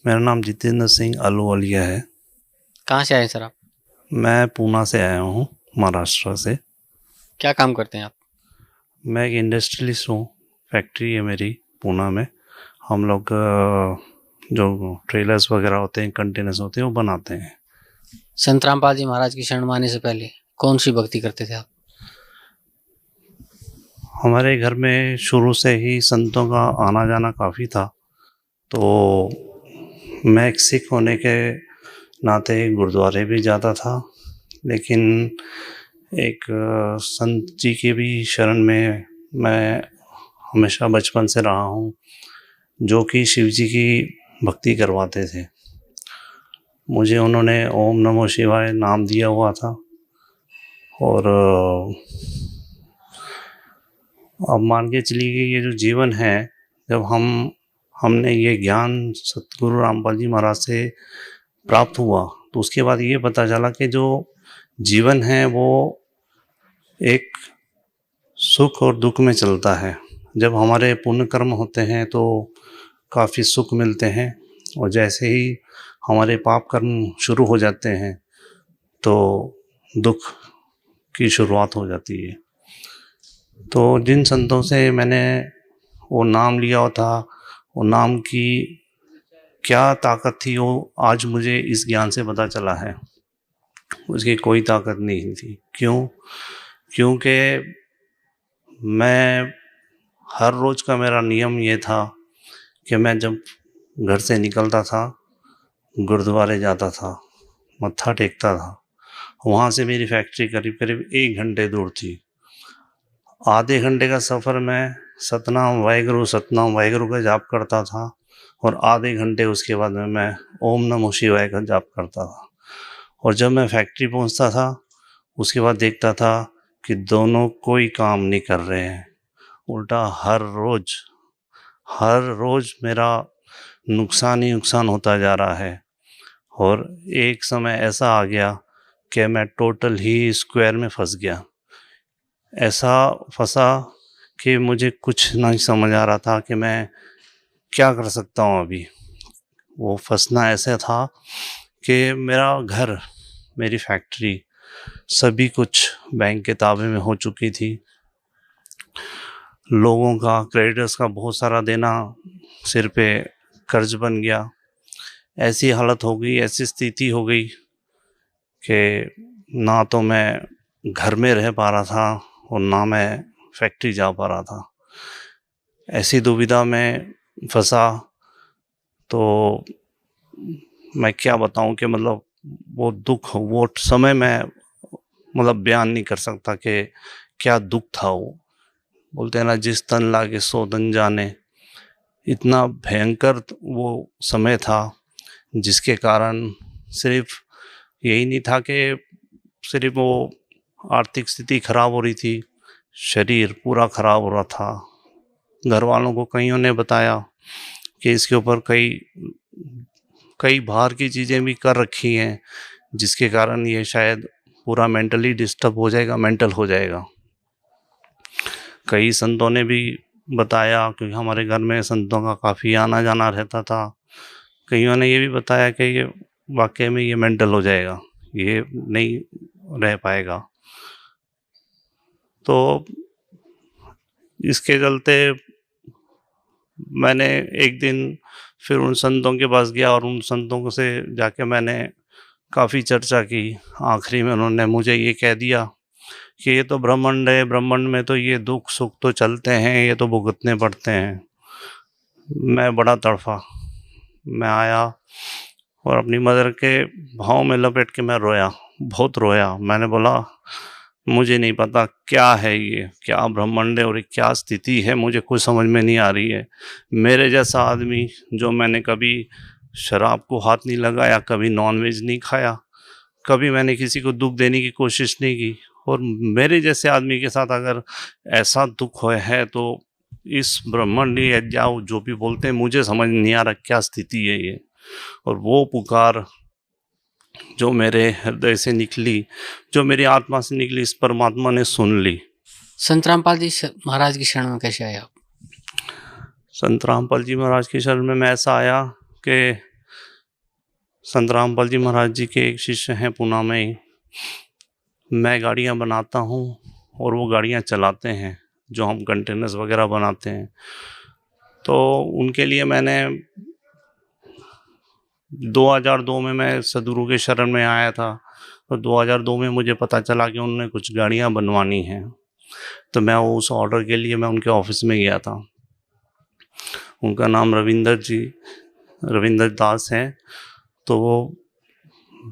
मेरा नाम जितेंद्र सिंह अहलूवालिया है। कहाँ से आए सर आप? मैं पूना से आया हूँ, महाराष्ट्र से। क्या काम करते हैं आप? मैं एक इंडस्ट्रियलिस्ट हूँ, फैक्ट्री है मेरी पूना में। हम लोग जो ट्रेलर्स वगैरह होते हैं, कंटेनर्स होते हैं, वो बनाते हैं। संत रामपाल जी महाराज की शरण में आने से पहले कौन सी भक्ति करते थे आप? हमारे घर में शुरू से ही संतों का आना जाना काफ़ी था, तो मैं एक सिख होने के नाते गुरुद्वारे भी जाता था, लेकिन एक संत जी की भी शरण में मैं हमेशा बचपन से रहा हूँ, जो कि शिव जी की भक्ति करवाते थे। मुझे उन्होंने ओम नमो शिवाय नाम दिया हुआ था, और अब मान के चलिए कि ये जो जीवन है, जब हमने ये ज्ञान सतगुरु रामपाल जी महाराज से प्राप्त हुआ, तो उसके बाद ये पता चला कि जो जीवन है वो एक सुख और दुख में चलता है। जब हमारे पुण्य कर्म होते हैं तो काफ़ी सुख मिलते हैं, और जैसे ही हमारे पाप कर्म शुरू हो जाते हैं तो दुख की शुरुआत हो जाती है। तो जिन संतों से मैंने वो नाम लिया था, वो नाम की क्या ताकत थी, वो आज मुझे इस ज्ञान से पता चला है। उसकी कोई ताकत नहीं थी। क्योंकि मैं हर रोज़ का मेरा नियम ये था कि मैं जब घर से निकलता था, गुरुद्वारे जाता था, मत्था टेकता था। वहाँ से मेरी फैक्ट्री करीब करीब 1 घंटे दूर थी। आधे घंटे का सफ़र मैं सतनाम वाहिगुरु का जाप करता था, और आधे घंटे उसके बाद में मैं ओम नमो शिवाय का जाप करता था। और जब मैं फैक्ट्री पहुँचता था, उसके बाद देखता था कि दोनों कोई काम नहीं कर रहे हैं, उल्टा हर रोज़ मेरा नुकसान ही नुकसान होता जा रहा है। और एक समय ऐसा आ गया कि मैं टोटल ही स्क्वायर में फंस गया। ऐसा फंसा कि मुझे कुछ नहीं समझ आ रहा था कि मैं क्या कर सकता हूँ अभी। वो फंसना ऐसे था कि मेरा घर, मेरी फैक्ट्री, सभी कुछ बैंक के ताबे में हो चुकी थी। लोगों का, क्रेडिटर्स का बहुत सारा देना सिर पे कर्ज बन गया। ऐसी हालत हो गई, ऐसी स्थिति हो गई कि ना तो मैं घर में रह पा रहा था और ना मैं फैक्ट्री जा पा रहा था। ऐसी दुविधा में फंसा तो मैं क्या बताऊं कि मतलब वो दुख, वो समय मैं मतलब बयान नहीं कर सकता कि क्या दुख था वो। बोलते हैं ना, जिस तन लागे सो तन जाने। इतना भयंकर वो समय था जिसके कारण सिर्फ यही नहीं था कि सिर्फ वो आर्थिक स्थिति खराब हो रही थी, शरीर पूरा खराब हो रहा था। घर वालों को कईयों ने बताया कि इसके ऊपर कई बाहर की चीज़ें भी कर रखी हैं जिसके कारण ये शायद पूरा मेंटली डिस्टर्ब हो जाएगा, मेंटल हो जाएगा। कई संतों ने भी बताया, क्योंकि हमारे घर में संतों का काफ़ी आना जाना रहता था। कईयों ने ये भी बताया कि ये वाकई में ये मेंटल हो जाएगा, ये नहीं रह पाएगा। तो इसके चलते मैंने एक दिन फिर उन संतों के पास गया और उन संतों से जाके मैंने काफ़ी चर्चा की। आखिरी में उन्होंने मुझे ये कह दिया कि ये तो ब्रह्मांड है, ब्रह्मांड में तो ये दुख सुख तो चलते हैं, ये तो भुगतने पड़ते हैं। मैं बड़ा तड़फा। मैं आया और अपनी मदर के भाव में लपेट के मैं रोया, बहुत रोया। मैंने बोला मुझे नहीं पता क्या है ये, क्या ब्रह्मांड है और क्या स्थिति है, मुझे कुछ समझ में नहीं आ रही है। मेरे जैसा आदमी, जो मैंने कभी शराब को हाथ नहीं लगाया, कभी नॉनवेज नहीं खाया, कभी मैंने किसी को दुख देने की कोशिश नहीं की, और मेरे जैसे आदमी के साथ अगर ऐसा दुख है तो इस ब्रह्मांड या जाओ जो भी बोलते हैं, मुझे समझ नहीं आ रहा क्या स्थिति है ये। और वो पुकार जो मेरे हृदय से निकली, जो मेरी आत्मा से निकली, इस परमात्मा ने सुन ली। संत रामपाल जी महाराज की शरण में कैसे आए आप? संत रामपाल जी महाराज की शरण में मैं ऐसा आया कि संत रामपाल जी महाराज जी के एक शिष्य हैं पुणे में ही। मैं गाड़ियाँ बनाता हूँ और वो गाड़ियाँ चलाते हैं, जो हम कंटेनर्स वगैरह बनाते हैं। तो उनके लिए मैंने 2002 में मैं सदगुरु के शरण में आया था। तो 2002 में मुझे पता चला कि उन्होंने कुछ गाड़ियाँ बनवानी हैं। तो मैं उस ऑर्डर के लिए मैं उनके ऑफिस में गया था। उनका नाम रविंदर दास है। तो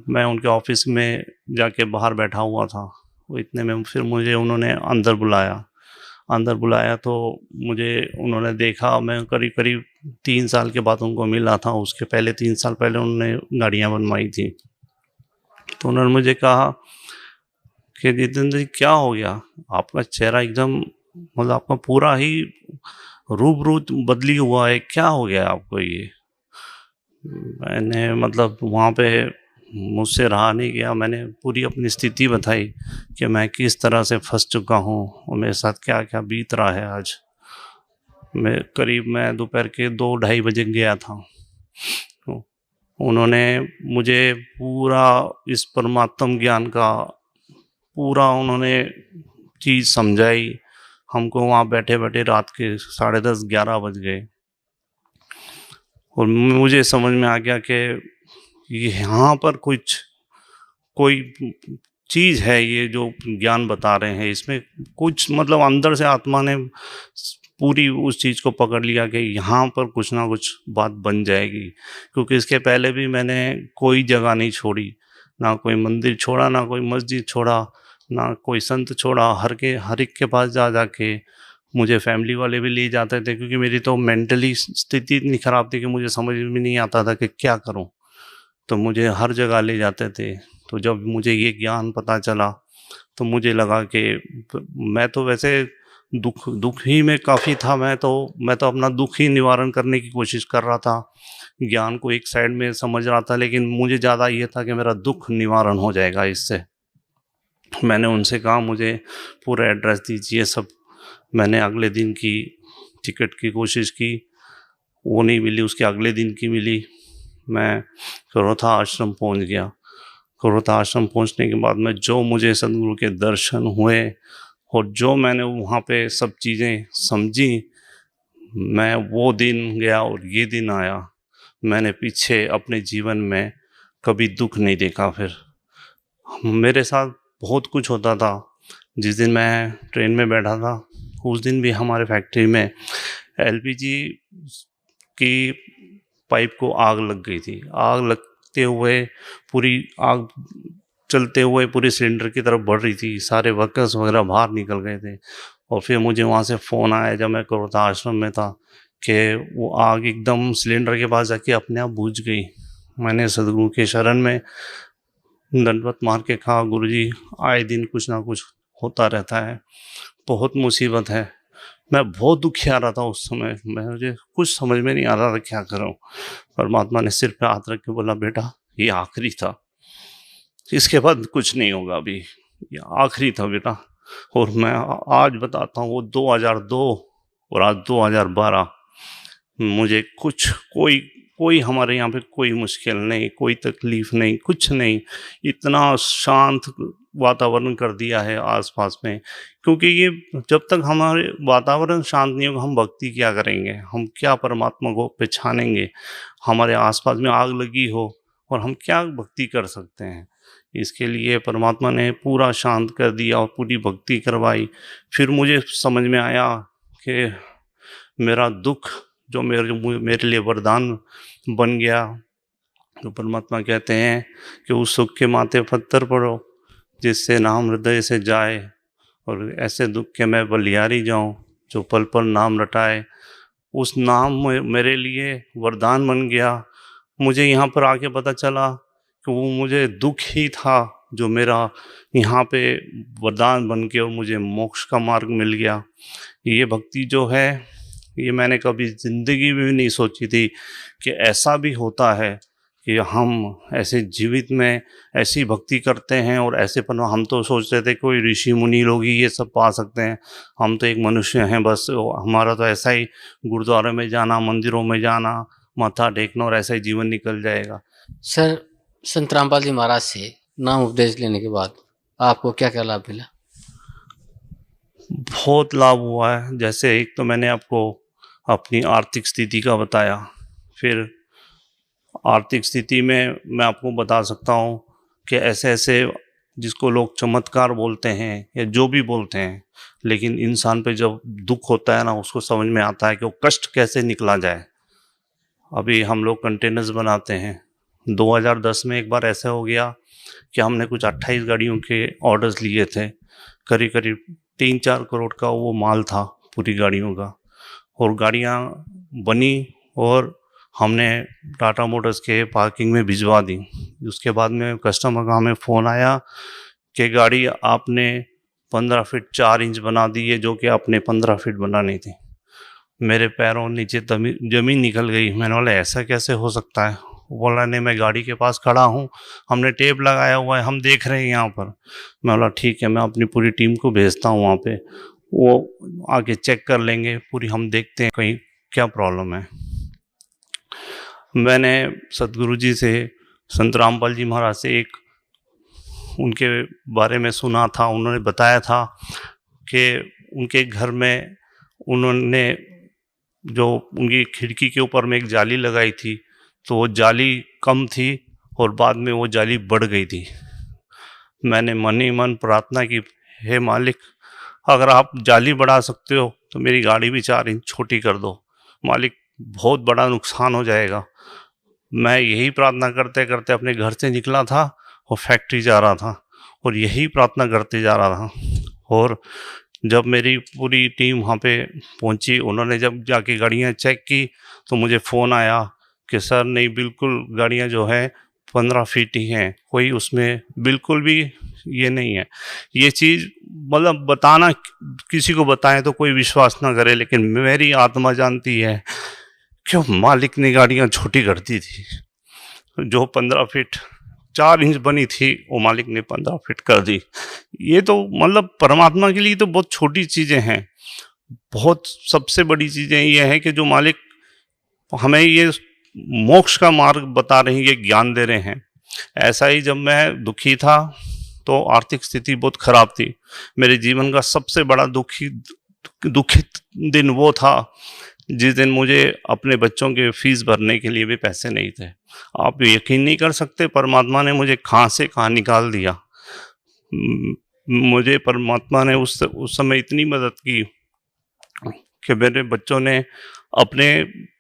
मैं उनके ऑफिस में जाके बाहर बैठा हुआ था। वो इतने में फिर मुझे उन्होंने अंदर बुलाया तो मुझे उन्होंने देखा। मैं करीब 3 साल के बाद उनको मिला था। उसके पहले 3 साल पहले उन्होंने गाड़ियाँ बनवाई थी। तो उन्होंने मुझे कहा कि जितेंद्र जी क्या हो गया, आपका चेहरा एकदम मतलब आपका पूरा ही रूप बदली हुआ है, क्या हो गया आपको ये। मैंने मतलब वहाँ पे मुझसे रहा नहीं गया। मैंने पूरी अपनी स्थिति बताई कि मैं किस तरह से फंस चुका हूँ और मेरे साथ क्या क्या बीत रहा है। आज मैं दोपहर के 2-2:30 बजे गया था। तो उन्होंने मुझे पूरा इस परमात्म ज्ञान का पूरा उन्होंने चीज़ समझाई। हमको वहाँ बैठे बैठे रात के 10:30-11 बज गए और मुझे समझ में आ गया कि यहाँ पर कोई चीज़ है, ये जो ज्ञान बता रहे हैं इसमें कुछ मतलब अंदर से आत्मा ने पूरी उस चीज़ को पकड़ लिया कि यहाँ पर कुछ ना कुछ बात बन जाएगी। क्योंकि इसके पहले भी मैंने कोई जगह नहीं छोड़ी, ना कोई मंदिर छोड़ा, ना कोई मस्जिद छोड़ा, ना कोई संत छोड़ा। हर एक के पास जाके मुझे फैमिली वाले भी ले जाते थे, क्योंकि मेरी तो मेंटली स्थिति इतनी ख़राब थी कि मुझे समझ में नहीं आता था कि क्या करूं। तो मुझे हर जगह ले जाते थे। तो जब मुझे ये ज्ञान पता चला तो मुझे लगा कि मैं तो वैसे दुख ही में काफ़ी था। मैं तो अपना दुख ही निवारण करने की कोशिश कर रहा था, ज्ञान को एक साइड में समझ रहा था, लेकिन मुझे ज़्यादा ये था कि मेरा दुख निवारण हो जाएगा इससे। मैंने उनसे कहा मुझे पूरा एड्रेस दीजिए सब। मैंने अगले दिन की टिकट की कोशिश की, वो नहीं मिली। उसके अगले दिन की मिली। मैं करोथा आश्रम पहुंच गया। करोथा आश्रम पहुंचने के बाद में जो मुझे सदगुरु के दर्शन हुए और जो मैंने वहाँ पे सब चीज़ें समझी, मैं वो दिन गया और ये दिन आया। मैंने पीछे अपने जीवन में कभी दुख नहीं देखा। फिर मेरे साथ बहुत कुछ होता था। जिस दिन मैं ट्रेन में बैठा था उस दिन भी हमारे फैक्ट्री में एलपीजी की पाइप को आग लग गई थी। आग लगते हुए पूरी आग चलते हुए पूरी सिलेंडर की तरफ बढ़ रही थी, सारे वर्कर्स वगैरह बाहर निकल गए थे। और फिर मुझे वहाँ से फ़ोन आया जब मैं करोता आश्रम में था कि वो आग एकदम सिलेंडर के पास जाके अपने आप बुझ गई। मैंने सदगुरु के शरण में दंडवत मार के कहा, गुरुजी आए दिन कुछ ना कुछ होता रहता है, बहुत मुसीबत है। मैं बहुत दुखी आ रहा था उस समय, मुझे कुछ समझ में नहीं आ रहा था क्या करूं। परमात्मा ने सिर पे हाथ रख के बोला, बेटा ये आखिरी था, इसके बाद कुछ नहीं होगा, अभी ये आखिरी था बेटा। और मैं आज बताता हूँ, वो 2002 और आज 2012, मुझे कुछ कोई हमारे यहाँ पे कोई मुश्किल नहीं, कोई तकलीफ नहीं, कुछ नहीं। इतना शांत वातावरण कर दिया है आसपास में, क्योंकि ये जब तक हमारे वातावरण शांत नहीं होगा हम भक्ति क्या करेंगे, हम क्या परमात्मा को पहचानेंगे। हमारे आसपास में आग लगी हो और हम क्या भक्ति कर सकते हैं। इसके लिए परमात्मा ने पूरा शांत कर दिया और पूरी भक्ति करवाई। फिर मुझे समझ में आया कि मेरा दुख जो मेरे लिए वरदान बन गया, तो परमात्मा कहते हैं कि उस सुख के माथे पत्थर पड़ो जिससे नाम हृदय से जाए, और ऐसे दुख के मैं बलिहारी जाऊं जो पल पल नाम रटाए। उस नाम मेरे लिए वरदान बन गया। मुझे यहाँ पर आके पता चला कि वो मुझे दुख ही था जो मेरा यहाँ पे वरदान बन के और मुझे मोक्ष का मार्ग मिल गया। ये भक्ति जो है ये मैंने कभी ज़िंदगी में भी नहीं सोची थी कि ऐसा भी होता है कि हम ऐसे जीवित में ऐसी भक्ति करते हैं और ऐसे पर हम तो सोचते थे कोई ऋषि मुनि लोग ही ये सब पा सकते हैं, हम तो एक मनुष्य हैं बस, हमारा तो ऐसा ही गुरुद्वारे में जाना, मंदिरों में जाना, माथा टेकना और ऐसा ही जीवन निकल जाएगा। सर, संत रामपाल जी महाराज से नाम उपदेश लेने के बाद आपको क्या क्या लाभ मिला? बहुत लाभ हुआ है। जैसे एक तो मैंने आपको अपनी आर्थिक स्थिति का बताया, फिर आर्थिक स्थिति में मैं आपको बता सकता हूँ कि ऐसे ऐसे जिसको लोग चमत्कार बोलते हैं या जो भी बोलते हैं, लेकिन इंसान पे जब दुख होता है ना उसको समझ में आता है कि वो कष्ट कैसे निकला जाए। अभी हम लोग कंटेनर्स बनाते हैं, 2010 में एक बार ऐसा हो गया कि हमने कुछ 28 गाड़ियों के ऑर्डर्स लिए थे, करीब करीब 3-4 करोड़ का वो माल था पूरी गाड़ियों का, और गाड़ियाँ बनी और हमने टाटा मोटर्स के पार्किंग में भिजवा दी। उसके बाद में कस्टमर का हमें फ़ोन आया कि गाड़ी आपने 15 फीट 4 इंच बना दी है, जो कि आपने 15 फीट बनानी थी। मेरे पैरों नीचे ज़मीन निकल गई। मैंने बोला ऐसा कैसे हो सकता है? बोला नहीं, मैं गाड़ी के पास खड़ा हूँ, हमने टेप लगाया हुआ है, हम देख रहे हैं यहाँ पर। मैं बोला ठीक है, मैं अपनी पूरी टीम को भेजता हूँ वहाँ पे, वो आके चेक कर लेंगे पूरी, हम देखते हैं कहीं क्या प्रॉब्लम है। मैंने सतगुरु जी से, संत रामपाल जी महाराज से एक उनके बारे में सुना था। उन्होंने बताया था कि उनके घर में उन्होंने जो उनकी खिड़की के ऊपर में एक जाली लगाई थी, तो वो जाली कम थी और बाद में वो जाली बढ़ गई थी। मैंने मन ही मन प्रार्थना की, हे मालिक अगर आप जाली बढ़ा सकते हो तो मेरी गाड़ी भी 4 इंच छोटी कर दो मालिक, बहुत बड़ा नुकसान हो जाएगा। मैं यही प्रार्थना करते करते अपने घर से निकला था और फैक्ट्री जा रहा था और यही प्रार्थना करते जा रहा था। और जब मेरी पूरी टीम वहाँ पे पहुँची, उन्होंने जब जाके गाड़ियाँ चेक की तो मुझे फ़ोन आया कि सर नहीं, बिल्कुल गाड़ियाँ जो है 15 फीट ही हैं, कोई उसमें बिल्कुल भी ये नहीं है। ये चीज़ मतलब बताना, किसी को बताएं तो कोई विश्वास ना करे, लेकिन मेरी आत्मा जानती है क्यों मालिक ने गाड़ियाँ छोटी कर दी थी। जो 15 फीट 4 इंच बनी थी वो मालिक ने 15 फीट कर दी। ये तो मतलब परमात्मा के लिए तो बहुत छोटी चीज़ें हैं। बहुत सबसे बड़ी चीज़ें ये हैं कि जो मालिक हमें ये मोक्ष का मार्ग बता रहे हैं, ये ज्ञान दे रहे हैं। ऐसा ही जब मैं दुखी था तो आर्थिक स्थिति बहुत ख़राब थी। मेरे जीवन का सबसे बड़ा दुखित दिन वो था जिस दिन मुझे अपने बच्चों के फीस भरने के लिए भी पैसे नहीं थे। आप यकीन नहीं कर सकते परमात्मा ने मुझे कहाँ से कहाँ निकाल दिया। मुझे परमात्मा ने उस समय इतनी मदद की कि मेरे बच्चों ने अपने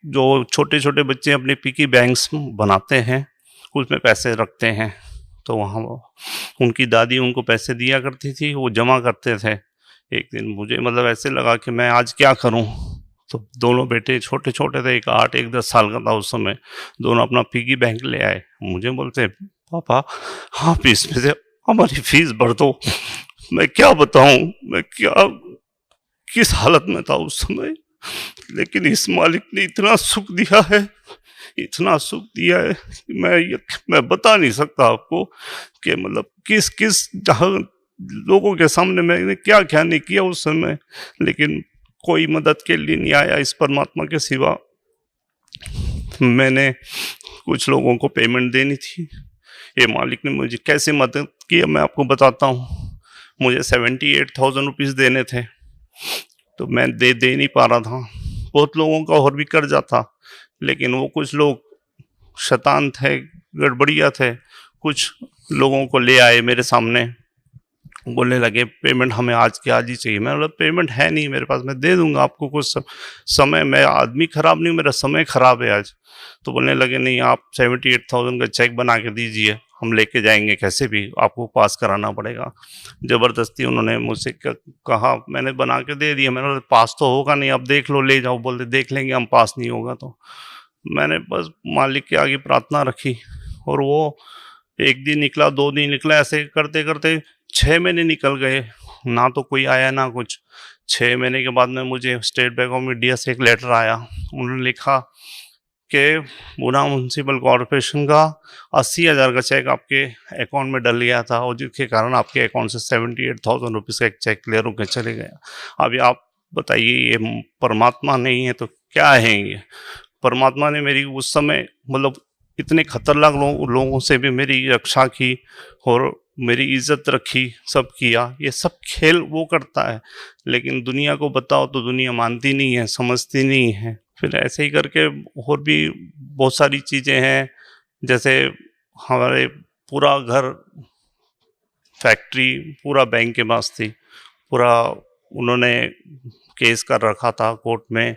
जो छोटे छोटे बच्चे अपने पिगी बैंक्स बनाते हैं, उसमें पैसे रखते हैं, तो वहाँ उनकी दादी उनको पैसे दिया करती थी, वो जमा करते थे। एक दिन मुझे मतलब ऐसे लगा कि मैं आज क्या करूं, तो दोनों बेटे छोटे छोटे थे, एक 8 एक 10 साल का था उस समय, दोनों अपना पिगी बैंक ले आए। मुझे बोलते पापा आप इसमें से हमारी फीस भर दो। मैं क्या बताऊं, मैं क्या किस हालत में था उस समय, लेकिन इस मालिक ने इतना सुख दिया है, इतना सुख दिया है कि मैं बता नहीं सकता आपको कि मतलब किस किस जहाँ लोगों के सामने मैंने क्या क्या नहीं किया उस समय, लेकिन कोई मदद के लिए नहीं आया इस परमात्मा के सिवा। मैंने कुछ लोगों को पेमेंट देनी थी, ये मालिक ने मुझे कैसे मदद की मैं आपको बताता हूँ। मुझे 78,000 रुपीज़ देने थे, तो मैं दे नहीं पा रहा था। बहुत लोगों का और भी कर्जा था, लेकिन वो कुछ लोग शैतान थे, गड़बड़िया थे, कुछ लोगों को ले आए मेरे सामने, बोलने लगे पेमेंट हमें आज के आज ही चाहिए। मैं बोला पेमेंट है नहीं मेरे पास, मैं दे दूंगा आपको कुछ समय, मैं आदमी ख़राब नहीं, मेरा समय ख़राब है आज। तो बोलने लगे नहीं आप 78,000 का चेक बना के दीजिए, हम लेके जाएंगे, कैसे भी आपको पास कराना पड़ेगा। ज़बरदस्ती उन्होंने मुझसे कहा, मैंने बना के दे दिया। मैंने बोला पास तो होगा नहीं, अब देख लो, ले जाओ। बोलते देख लेंगे हम, पास नहीं होगा। तो मैंने बस मालिक के आगे प्रार्थना रखी, और वो एक दिन निकला, 2 दिन निकला, ऐसे करते करते 6 महीने निकल गए, ना तो कोई आया ना कुछ। 6 महीने के बाद में मुझे स्टेट बैंक ऑफ इंडिया से एक लेटर आया, उन्होंने लिखा कि गुना म्यूनसिपल कॉरपोरेशन का 80,000 का चेक आपके अकाउंट में डल गया था, और जिसके कारण आपके अकाउंट से 78,000 रुपीज़ का एक चेक क्लियर होकर चले गया। अभी आप बताइए, ये परमात्मा नहीं है तो क्या है ये? परमात्मा ने मेरी उस समय मतलब इतने खतरनाक लोगों से भी मेरी रक्षा की, और मेरी इज्जत रखी, सब किया। ये सब खेल वो करता है, लेकिन दुनिया को बताओ तो दुनिया मानती नहीं है, समझती नहीं है। फिर ऐसे ही करके और भी बहुत सारी चीज़ें हैं, जैसे हमारे पूरा घर, फैक्ट्री पूरा बैंक के पास थी, पूरा उन्होंने केस कर रखा था कोर्ट में,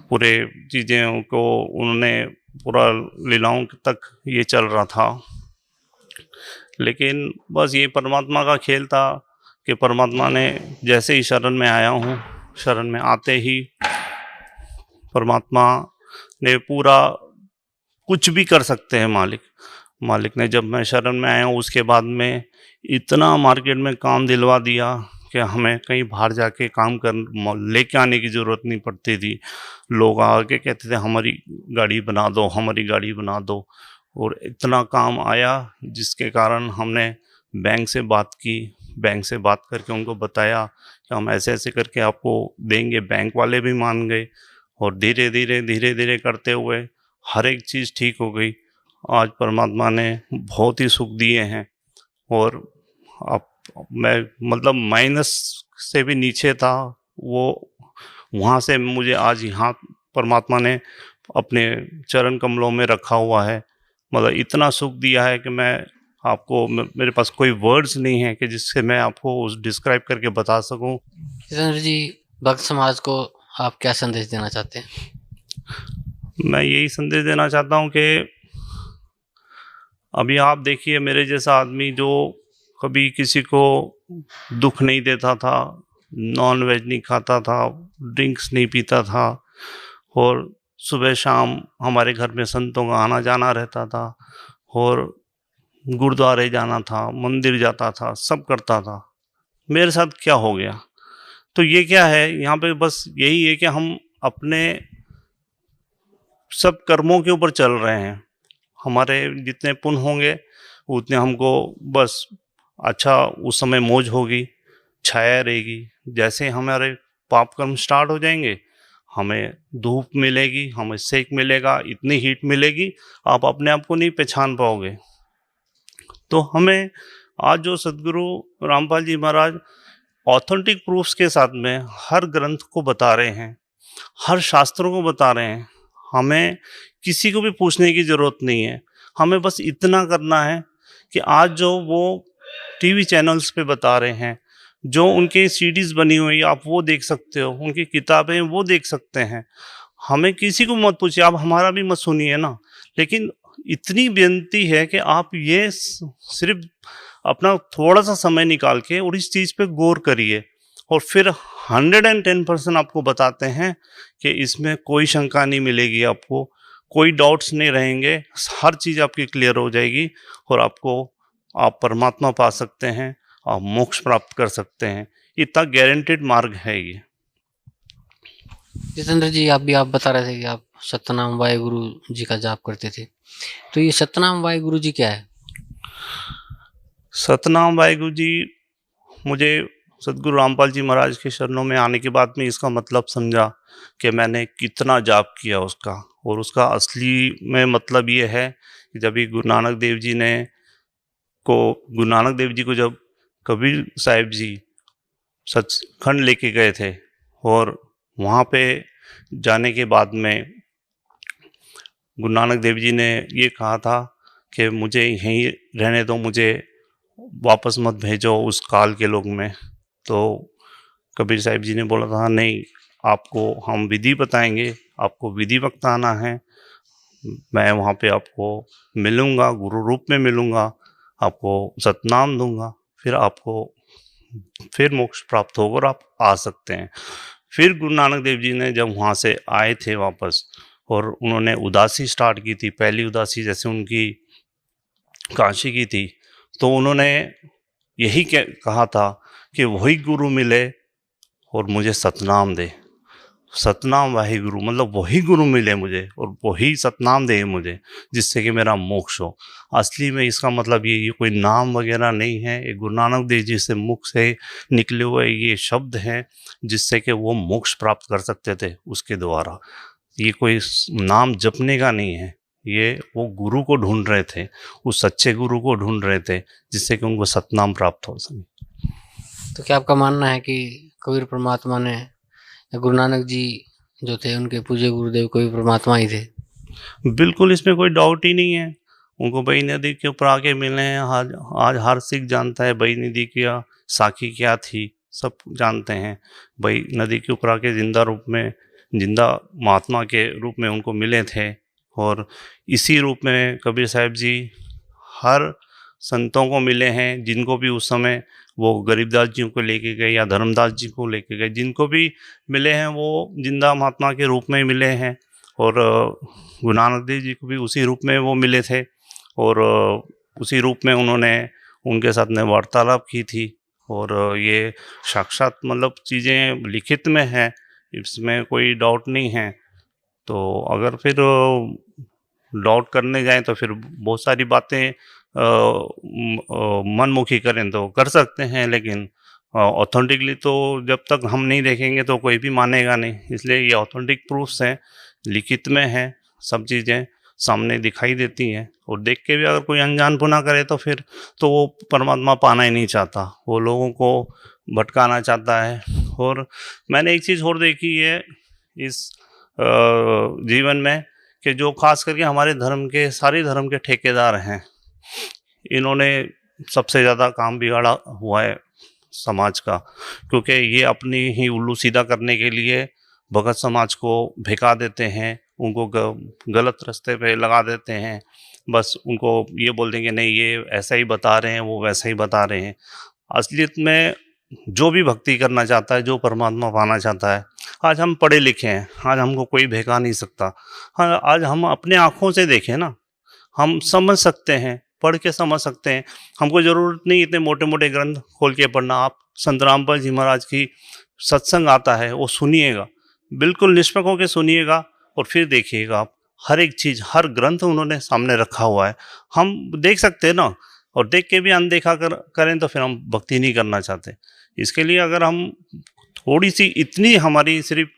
पूरे चीज़ें को उन्होंने पूरा लीलाओं तक ये चल रहा था। लेकिन बस ये परमात्मा का खेल था कि परमात्मा ने जैसे ही शरण में आया हूँ, शरण में आते ही परमात्मा ने पूरा कुछ भी कर सकते हैं मालिक ने। जब मैं शरण में आया हूँ उसके बाद में इतना मार्केट में काम दिलवा दिया कि हमें कहीं बाहर जाके काम कर लेके आने की ज़रूरत नहीं पड़ती थी। लोग आके कहते थे हमारी गाड़ी बना दो, हमारी गाड़ी बना दो, और इतना काम आया जिसके कारण हमने बैंक से बात की। बैंक से बात करके उनको बताया कि हम ऐसे ऐसे करके आपको देंगे। बैंक वाले भी मान गए, और धीरे धीरे करते हुए हर एक चीज़ ठीक हो गई। आज परमात्मा ने बहुत ही सुख दिए हैं, और अब मैं मतलब माइनस से भी नीचे था, वो वहाँ से मुझे आज यहाँ परमात्मा ने अपने चरण कमलों में रखा हुआ है। मतलब इतना सुख दिया है कि मैं आपको, मेरे पास कोई वर्ड्स नहीं है कि जिससे मैं आपको उस डिस्क्राइब करके बता सकूं। जितेंद्र जी, भक्त समाज को आप क्या संदेश देना चाहते हैं? मैं यही संदेश देना चाहता हूं कि अभी आप देखिए, मेरे जैसा आदमी जो कभी किसी को दुख नहीं देता था, नॉन वेज नहीं खाता था, ड्रिंक्स नहीं पीता था, और सुबह शाम हमारे घर में संतों का आना जाना रहता था, और गुरुद्वारे जाना था, मंदिर जाता था, सब करता था। मेरे साथ क्या हो गया? तो ये क्या है, यहाँ पे बस यही है कि हम अपने सब कर्मों के ऊपर चल रहे हैं। हमारे जितने पुण्य होंगे उतने हमको बस अच्छा उस समय मौज होगी, छाया रहेगी। जैसे हमारे पाप कर्म स्टार्ट हो जाएंगे, हमें धूप मिलेगी, हमें सेक मिलेगा, इतनी हीट मिलेगी आप अपने आप को नहीं पहचान पाओगे। तो हमें आज जो सदगुरु रामपाल जी महाराज ऑथेंटिक प्रूफ्स के साथ में हर ग्रंथ को बता रहे हैं, हर शास्त्रों को बता रहे हैं, हमें किसी को भी पूछने की ज़रूरत नहीं है। हमें बस इतना करना है कि आज जो वो टीवी चैनल्स पे बता रहे हैं, जो उनके सीडीज़ बनी हुई आप वो देख सकते हो, उनकी किताबें वो देख सकते हैं। हमें किसी को मत पूछिए, आप हमारा भी मत सुनिए ना, लेकिन इतनी बेनती है कि आप ये सिर्फ अपना थोड़ा सा समय निकाल के और इस चीज़ पे गौर करिए, और फिर 110% आपको बताते हैं कि इसमें कोई शंका नहीं मिलेगी, आपको कोई डाउट्स नहीं रहेंगे, हर चीज़ आपकी क्लियर हो जाएगी और आप परमात्मा पा सकते हैं, आप मोक्ष प्राप्त कर सकते हैं। इतना गारंटेड मार्ग है ये। जितेंद्र जी, आप बता रहे थे कि आप सतनाम वाहेगुरु जी का जाप करते थे, तो ये सतनाम वाहेगुरु जी क्या है? सतनाम वाहेगुरु जी, मुझे सदगुरु रामपाल जी महाराज के शरणों में आने के बाद में इसका मतलब समझा कि मैंने कितना जाप किया उसका, और उसका असली में मतलब ये है कि जब गुरु नानक देव जी को जब कबीर साहिब जी सचखंड लेके गए थे, और वहाँ पे जाने के बाद में गुरु नानक देव जी ने ये कहा था कि मुझे यहीं रहने दो, मुझे वापस मत भेजो उस काल के लोग में। तो कबीर साहिब जी ने बोला था, नहीं, आपको हम विधि बताएंगे, आपको विधि वक्त आना है, मैं वहाँ पे आपको मिलूँगा, गुरु रूप में मिलूँगा, आपको सतनाम दूंगा, फिर मोक्ष प्राप्त होगा और आप आ सकते हैं। फिर गुरु नानक देव जी ने जब वहाँ से आए थे वापस, और उन्होंने उदासी स्टार्ट की थी, पहली उदासी जैसे उनकी काशी की थी, तो उन्होंने यही कहा था कि वही गुरु मिले और मुझे सतनाम दे। सतनाम वाहेगुरु मतलब वही गुरु मिले मुझे और वही सतनाम दे मुझे, जिससे कि मेरा मोक्ष हो। असली में इसका मतलब ये कोई नाम वगैरह नहीं है, ये गुरु नानक देव जी से मुख से निकले हुए ये शब्द हैं जिससे कि वो मोक्ष प्राप्त कर सकते थे उसके द्वारा। ये कोई नाम जपने का नहीं है, ये वो गुरु को ढूंढ रहे थे, उस सच्चे गुरु को ढूंढ रहे थे जिससे कि उनको सतनाम प्राप्त हो सके। तो क्या आपका मानना है कि कबीर परमात्मा ने, गुरु नानक जी जो थे उनके पूज्य गुरुदेव कबीर परमात्मा ही थे? बिल्कुल, इसमें कोई डाउट ही नहीं है। उनको बई नदी के ऊपर आके मिले हैं। आज हर सिख जानता है बई नदी की साखी क्या थी, सब जानते हैं। बई नदी के ऊपर आके जिंदा महात्मा के रूप में उनको मिले थे, और इसी रूप में कबीर साहिब जी हर संतों को मिले हैं, जिनको भी उस समय वो गरीबदास जी को लेके गए या धर्मदास जी को लेके गए, जिनको भी मिले हैं वो जिंदा महात्मा के रूप में मिले हैं। और गुरु नानक देव जी को भी उसी रूप में वो मिले थे, और उसी रूप में उन्होंने उनके साथ में वार्तालाप की थी। और ये साक्षात मतलब चीज़ें लिखित में है, इसमें कोई डाउट नहीं है। तो अगर फिर डाउट करने जाएं तो फिर बहुत सारी बातें मनमुखी करें तो कर सकते हैं, लेकिन ऑथेंटिकली तो जब तक हम नहीं देखेंगे तो कोई भी मानेगा नहीं। इसलिए ये ऑथेंटिक प्रूफ्स हैं, लिखित में है, सब चीज़ें सामने दिखाई देती हैं। और देख के भी अगर कोई अनजान पुना करे तो फिर तो वो परमात्मा पाना ही नहीं चाहता, वो लोगों को भटकाना चाहता है। और मैंने एक चीज़ और देखी है इस जीवन में कि जो खास करके हमारे सारे धर्म के ठेकेदार हैं, इन्होंने सबसे ज़्यादा काम बिगाड़ा हुआ है समाज का, क्योंकि ये अपनी ही उल्लू सीधा करने के लिए भगत समाज को भड़का देते हैं, उनको गलत रास्ते पे लगा देते हैं। बस उनको ये बोल देंगे नहीं ये ऐसा ही बता रहे हैं, वो वैसा ही बता रहे हैं। असलियत में जो भी भक्ति करना चाहता है, जो परमात्मा पाना चाहता है, आज हम पढ़े लिखे हैं, आज हमको कोई भड़का नहीं सकता। हाँ, आज हम अपने आँखों से देखें ना, हम समझ सकते हैं, पढ़ के समझ सकते हैं। हमको ज़रूरत नहीं इतने मोटे मोटे ग्रंथ खोल के पढ़ना। आप संत रामपाल जी महाराज की सत्संग आता है, वो सुनिएगा, बिल्कुल निष्पक्ष होकर सुनिएगा, और फिर देखिएगा आप हर एक चीज़, हर ग्रंथ उन्होंने सामने रखा हुआ है। हम देख सकते हैं ना, और देख के भी अनदेखा करें तो फिर हम भक्ति नहीं करना चाहते। इसके लिए अगर हम थोड़ी सी, इतनी हमारी सिर्फ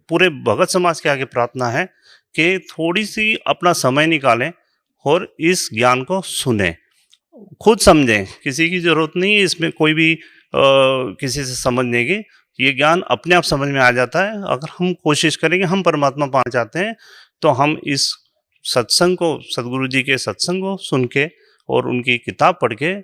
पूरे भगत समाज के आगे प्रार्थना है कि थोड़ी सी अपना समय निकालें और इस ज्ञान को सुने, खुद समझें। किसी की ज़रूरत नहीं है इसमें कोई भी किसी से समझने की, ये ज्ञान अपने आप समझ में आ जाता है। अगर हम कोशिश करेंगे, हम परमात्मा पाना चाहते हैं, तो हम इस सत्संग को, सदगुरु जी के सत्संग को सुन के और उनकी किताब पढ़ के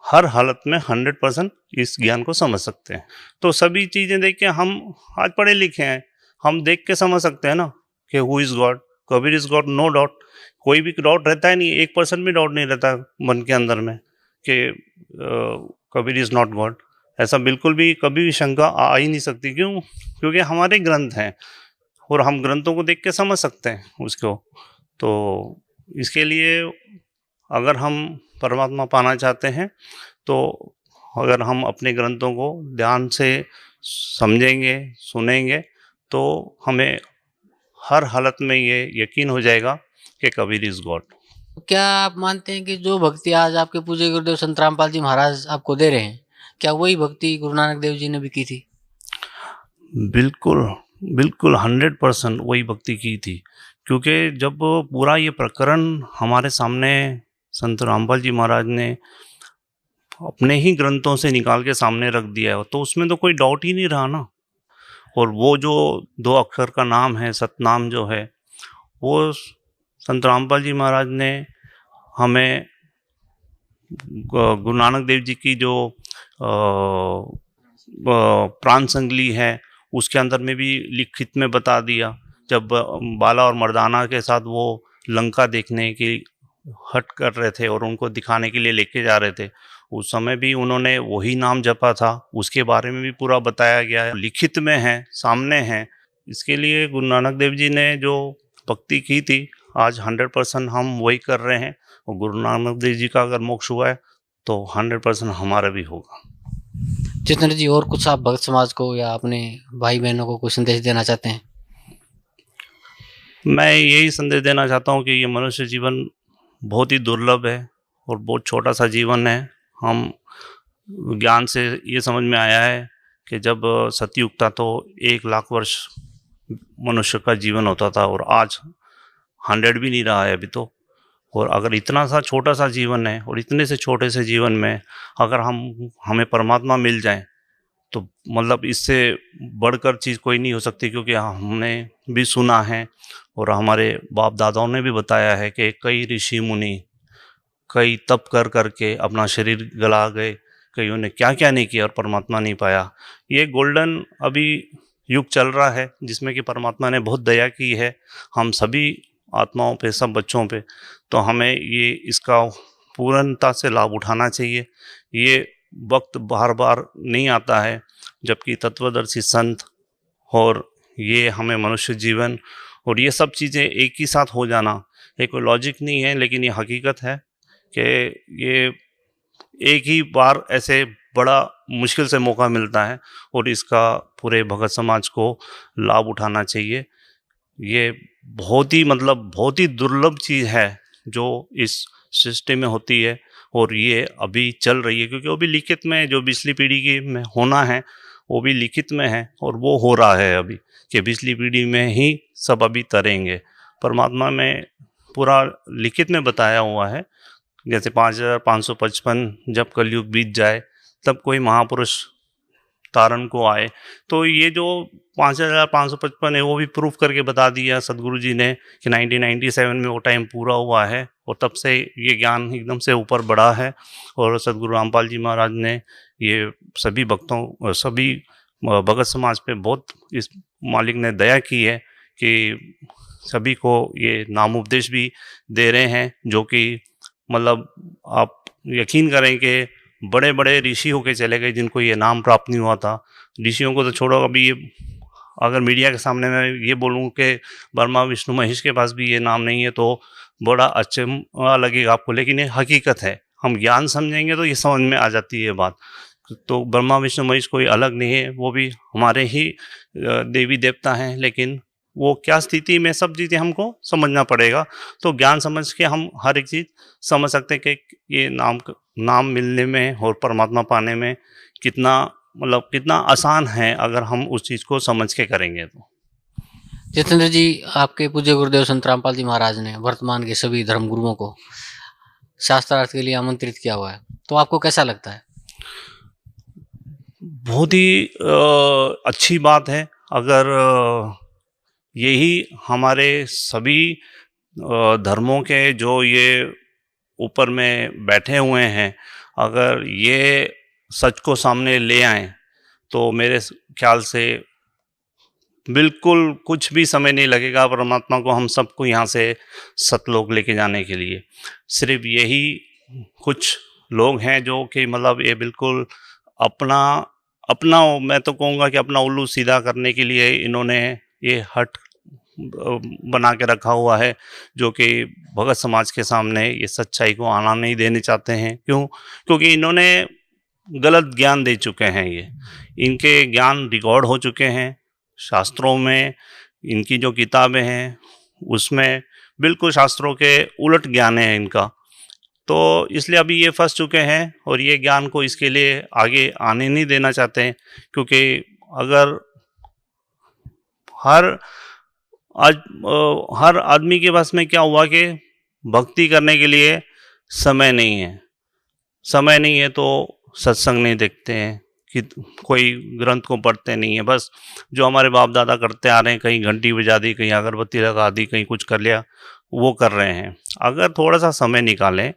हर हालत में 100% इस ज्ञान को समझ सकते हैं। तो सभी चीज़ें देख के हम आज पढ़े लिखे हैं, हम देख के समझ सकते हैं ना कि who is God, Kabir is God, no doubt. कोई भी डाउट रहता है नहीं, 1% भी डाउट नहीं रहता मन के अंदर में कि कबीर इज नॉट गॉड। ऐसा बिल्कुल भी कभी भी शंका आ ही नहीं सकती। क्यों? क्योंकि हमारे ग्रंथ हैं और हम ग्रंथों को देख के समझ सकते हैं उसको। तो इसके लिए अगर हम परमात्मा पाना चाहते हैं तो अगर हम अपने ग्रंथों को ध्यान से समझेंगे, सुनेंगे, तो हमें हर हालत में ये यकीन हो जाएगा कि कबीर इज गॉड। क्या आप मानते हैं कि जो भक्ति आज आपके पूज्य गुरुदेव संत रामपाल जी महाराज आपको दे रहे हैं, क्या वही भक्ति गुरु नानक देव जी ने भी की थी? बिल्कुल बिल्कुल 100% वही भक्ति की थी। क्योंकि जब पूरा ये प्रकरण हमारे सामने संत रामपाल जी महाराज ने अपने ही ग्रंथों से निकाल के सामने रख दिया है, तो उसमें तो कोई डाउट ही नहीं रहा ना। और वो जो 2 अक्षर का नाम है, सतनाम जो है, वो संत रामपाल जी महाराज ने हमें गुरु नानक देव जी की जो प्राण संगली है उसके अंदर में भी लिखित में बता दिया। जब बाला और मर्दाना के साथ वो लंका देखने की हट कर रहे थे और उनको दिखाने के लिए लेके जा रहे थे, उस समय भी उन्होंने वही नाम जपा था। उसके बारे में भी पूरा बताया गया है, लिखित में है, सामने है। इसके लिए गुरु नानक देव जी ने जो भक्ति की थी, आज 100% हम वही कर रहे हैं। और गुरु नानक देव जी का अगर मोक्ष हुआ है तो 100% हमारा भी होगा। जितेंद्र जी, और कुछ आप भक्त समाज को या अपने भाई बहनों को कुछ संदेश देना चाहते हैं? मैं यही संदेश देना चाहता हूँ कि ये मनुष्य जीवन बहुत ही दुर्लभ है और बहुत छोटा सा जीवन है। हम ज्ञान से ये समझ में आया है कि जब सतयुग था तो 1 लाख वर्ष मनुष्य का जीवन होता था और आज 100 भी नहीं रहा है अभी तो। और अगर इतना सा छोटा सा जीवन है और इतने से छोटे से जीवन में अगर हमें परमात्मा मिल जाए तो मतलब इससे बढ़कर चीज़ कोई नहीं हो सकती। क्योंकि हमने भी सुना है और हमारे बाप दादाओं ने भी बताया है कि कई ऋषि मुनि कई तप कर करके अपना शरीर गला गए, कईयों ने क्या क्या नहीं किया और परमात्मा नहीं पाया। ये गोल्डन अभी युग चल रहा है जिसमें कि परमात्मा ने बहुत दया की है हम सभी आत्माओं पे, सब बच्चों पे। तो हमें ये इसका पूर्णता से लाभ उठाना चाहिए। ये वक्त बार बार नहीं आता है, जबकि तत्वदर्शी संत और ये हमें मनुष्य जीवन और ये सब चीज़ें एक ही साथ हो जाना, ये कोई लॉजिक नहीं है, लेकिन ये हकीकत है कि ये एक ही बार ऐसे बड़ा मुश्किल से मौका मिलता है और इसका पूरे भगत समाज को लाभ उठाना चाहिए। ये बहुत ही दुर्लभ चीज़ है जो इस सृष्टि में होती है और ये अभी चल रही है। क्योंकि वो भी लिखित में जो पिछली पीढ़ी की में होना है वो भी लिखित में है और वो हो रहा है अभी कि पिछली पीढ़ी में ही सब अभी तरेंगे। परमात्मा में पूरा लिखित में बताया हुआ है, जैसे 5555 जब कलयुग बीत जाए तब कोई महापुरुष तारण को आए। तो ये जो 5555 है वो भी प्रूफ करके बता दिया सदगुरु जी ने कि 1997 में वो टाइम पूरा हुआ है और तब से ये ज्ञान एकदम से ऊपर बढ़ा है। और सदगुरु रामपाल जी महाराज ने ये सभी भक्तों, सभी भगत समाज पे बहुत इस मालिक ने दया की है कि सभी को ये नाम उपदेश भी दे रहे हैं, जो कि मतलब आप यकीन करें कि बड़े बड़े ऋषि होके चले गए जिनको ये नाम प्राप्त नहीं हुआ था। ऋषियों को तो छोड़ो, अभी ये अगर मीडिया के सामने मैं ये बोलूँ कि ब्रह्मा विष्णु महेश के पास भी ये नाम नहीं है तो बड़ा अच्छा लगेगा आपको, लेकिन ये हकीकत है। हम ज्ञान समझेंगे तो ये समझ में आ जाती है बात। तो ब्रह्मा विष्णु महेश कोई अलग नहीं है, वो भी हमारे ही देवी देवता हैं, लेकिन वो क्या स्थिति में सब चीज़ें हमको समझना पड़ेगा। तो ज्ञान समझ के हम हर एक चीज़ समझ सकते हैं कि ये नाम मिलने में और परमात्मा पाने में कितना आसान है अगर हम उस चीज़ को समझ के करेंगे तो। जितेंद्र जी, आपके पूज्य गुरुदेव संत रामपाल जी महाराज ने वर्तमान के सभी धर्म गुरुओं को शास्त्रार्थ के लिए आमंत्रित किया हुआ है, तो आपको कैसा लगता है? बहुत ही अच्छी बात है। अगर यही हमारे सभी धर्मों के जो ये ऊपर में बैठे हुए हैं, अगर ये सच को सामने ले आएं तो मेरे ख्याल से बिल्कुल कुछ भी समय नहीं लगेगा परमात्मा को हम सबको यहाँ से सतलोक लेके जाने के लिए। सिर्फ यही कुछ लोग हैं जो कि मतलब ये बिल्कुल अपना मैं तो कहूँगा कि अपना उल्लू सीधा करने के लिए इन्होंने ये हट बना के रखा हुआ है, जो कि भगत समाज के सामने ये सच्चाई को आना नहीं देने चाहते हैं। क्योंकि इन्होंने गलत ज्ञान दे चुके हैं। ये इनके ज्ञान रिकॉर्ड हो चुके हैं शास्त्रों में। इनकी जो किताबें हैं उसमें बिल्कुल शास्त्रों के उलट ज्ञान है इनका। तो इसलिए अभी ये फंस चुके हैं और ये ज्ञान को इसके लिए आगे आने नहीं देना चाहते हैं। क्योंकि अगर हर आदमी के पास में क्या हुआ कि भक्ति करने के लिए समय नहीं है तो सत्संग नहीं देखते हैं, कि कोई ग्रंथ को पढ़ते नहीं है। बस जो हमारे बाप दादा करते आ रहे हैं, कहीं घंटी बजा दी, कहीं अगरबत्ती लगा दी, कहीं कुछ कर लिया, वो कर रहे हैं। अगर थोड़ा सा समय निकालें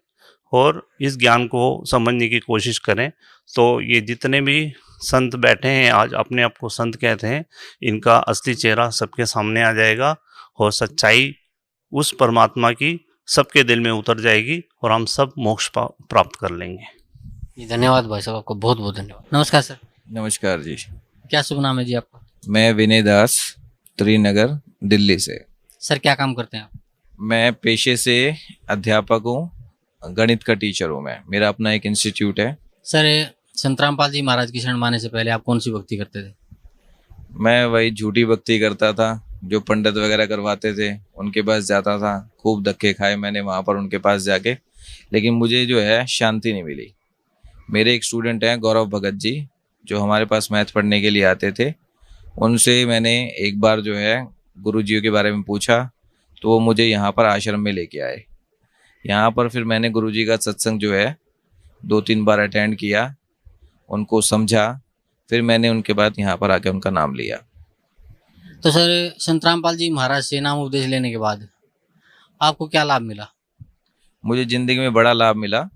और इस ज्ञान को समझने की कोशिश करें तो ये जितने भी संत बैठे हैं आज अपने आप को संत कहते हैं, इनका असली चेहरा सबके सामने आ जाएगा और सच्चाई उस परमात्मा की सबके दिल में उतर जाएगी और हम सब मोक्ष प्राप्त कर लेंगे। धन्यवाद भाई साहब, आपको बहुत बहुत धन्यवाद। नमस्कार सर। नमस्कार जी। क्या शुभ नाम है जी आपका? मैं विनय दास, त्रिनगर, दिल्ली से। सर क्या काम करते हैं आप? मैं पेशे से अध्यापक हूँ, गणित का टीचर हूँ मैं। मेरा अपना एक इंस्टीट्यूट है। सर संत रामपाल जी महाराज की शरण माने से पहले आप कौन सी भक्ति करते थे? मैं वही झूठी भक्ति करता था, जो पंडित वगैरह करवाते थे उनके पास जाता था। खूब धक्के खाए मैंने वहाँ पर उनके पास जाके, लेकिन मुझे जो है शांति नहीं मिली। मेरे एक स्टूडेंट हैं गौरव भगत जी, जो हमारे पास मैथ पढ़ने के लिए आते थे। उनसे मैंने एक बार जो है गुरु जी के बारे में पूछा तो वो मुझे यहाँ पर आश्रम में लेके आए। यहाँ पर फिर मैंने गुरु जी का सत्संग जो है 2-3 बार अटेंड किया, उनको समझा, फिर मैंने उनके बाद यहाँ पर आके उनका नाम लिया। तो सर संत रामपाल जी महाराज से नाम उपदेश लेने के बाद आपको क्या लाभ मिला? मुझे ज़िंदगी में बड़ा लाभ मिला।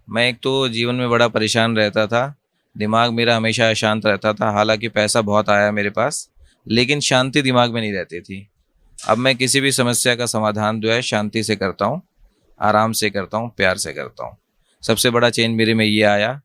मैं एक तो जीवन में बड़ा परेशान रहता था, दिमाग मेरा हमेशा अशांत रहता था। हालांकि पैसा बहुत आया मेरे पास, लेकिन शांति दिमाग में नहीं रहती थी। अब मैं किसी भी समस्या का समाधान जो है शांति से करता हूँ, आराम से करता हूँ, प्यार से करता हूँ। सबसे बड़ा चेंज मेरे में ये आया।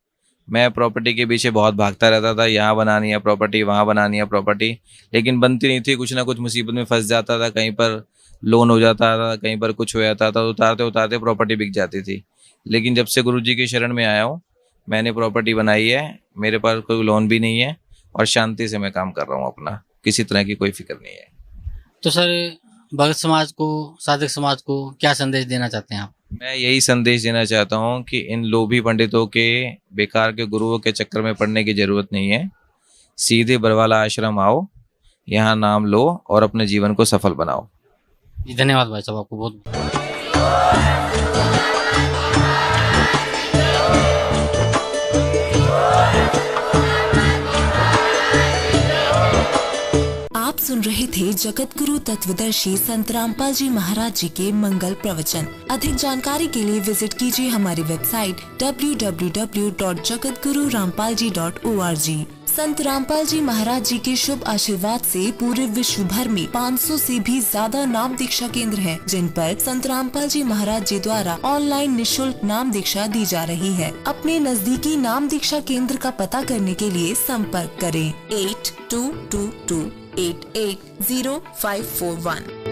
मैं प्रॉपर्टी के पीछे बहुत भागता रहता था, यहाँ बनानी है प्रॉपर्टी, वहाँ बनानी है प्रॉपर्टी, लेकिन बनती नहीं थी। कुछ ना कुछ मुसीबत में फंस जाता था, कहीं पर लोन हो जाता था, कहीं पर कुछ हो जाता था, उतारते उतारते प्रॉपर्टी बिक जाती थी। लेकिन जब से गुरु जी की शरण में आया हूँ, मैंने प्रॉपर्टी बनाई है, मेरे पास कोई लोन भी नहीं है और शांति से मैं काम कर रहा हूँ अपना, किसी तरह की कोई फिक्र नहीं है। तो सर भगत समाज को, साधक समाज को क्या संदेश देना चाहते हैं आप? मैं यही संदेश देना चाहता हूँ कि इन लोभी पंडितों के, बेकार के गुरुओं के चक्कर में पड़ने की जरूरत नहीं है। सीधे बरवाला आश्रम आओ, यहाँ नाम लो और अपने जीवन को सफल बनाओ। धन्यवाद भाई साहब, आपको बहुत। आप सुन रहे थे जगत गुरु तत्वदर्शी संत रामपाल जी महाराज जी के मंगल प्रवचन। अधिक जानकारी के लिए विजिट कीजिए हमारी वेबसाइट www.jagatgururampalji.org। संत रामपाल जी महाराज जी के शुभ आशीर्वाद से पूरे विश्व भर में 500 से भी ज्यादा नाम दीक्षा केंद्र हैं, जिन पर संत रामपाल जी महाराज जी द्वारा ऑनलाइन निशुल्क नाम दीक्षा दी जा रही है। अपने नजदीकी नाम दीक्षा केंद्र का पता करने के लिए संपर्क करें 8222880541।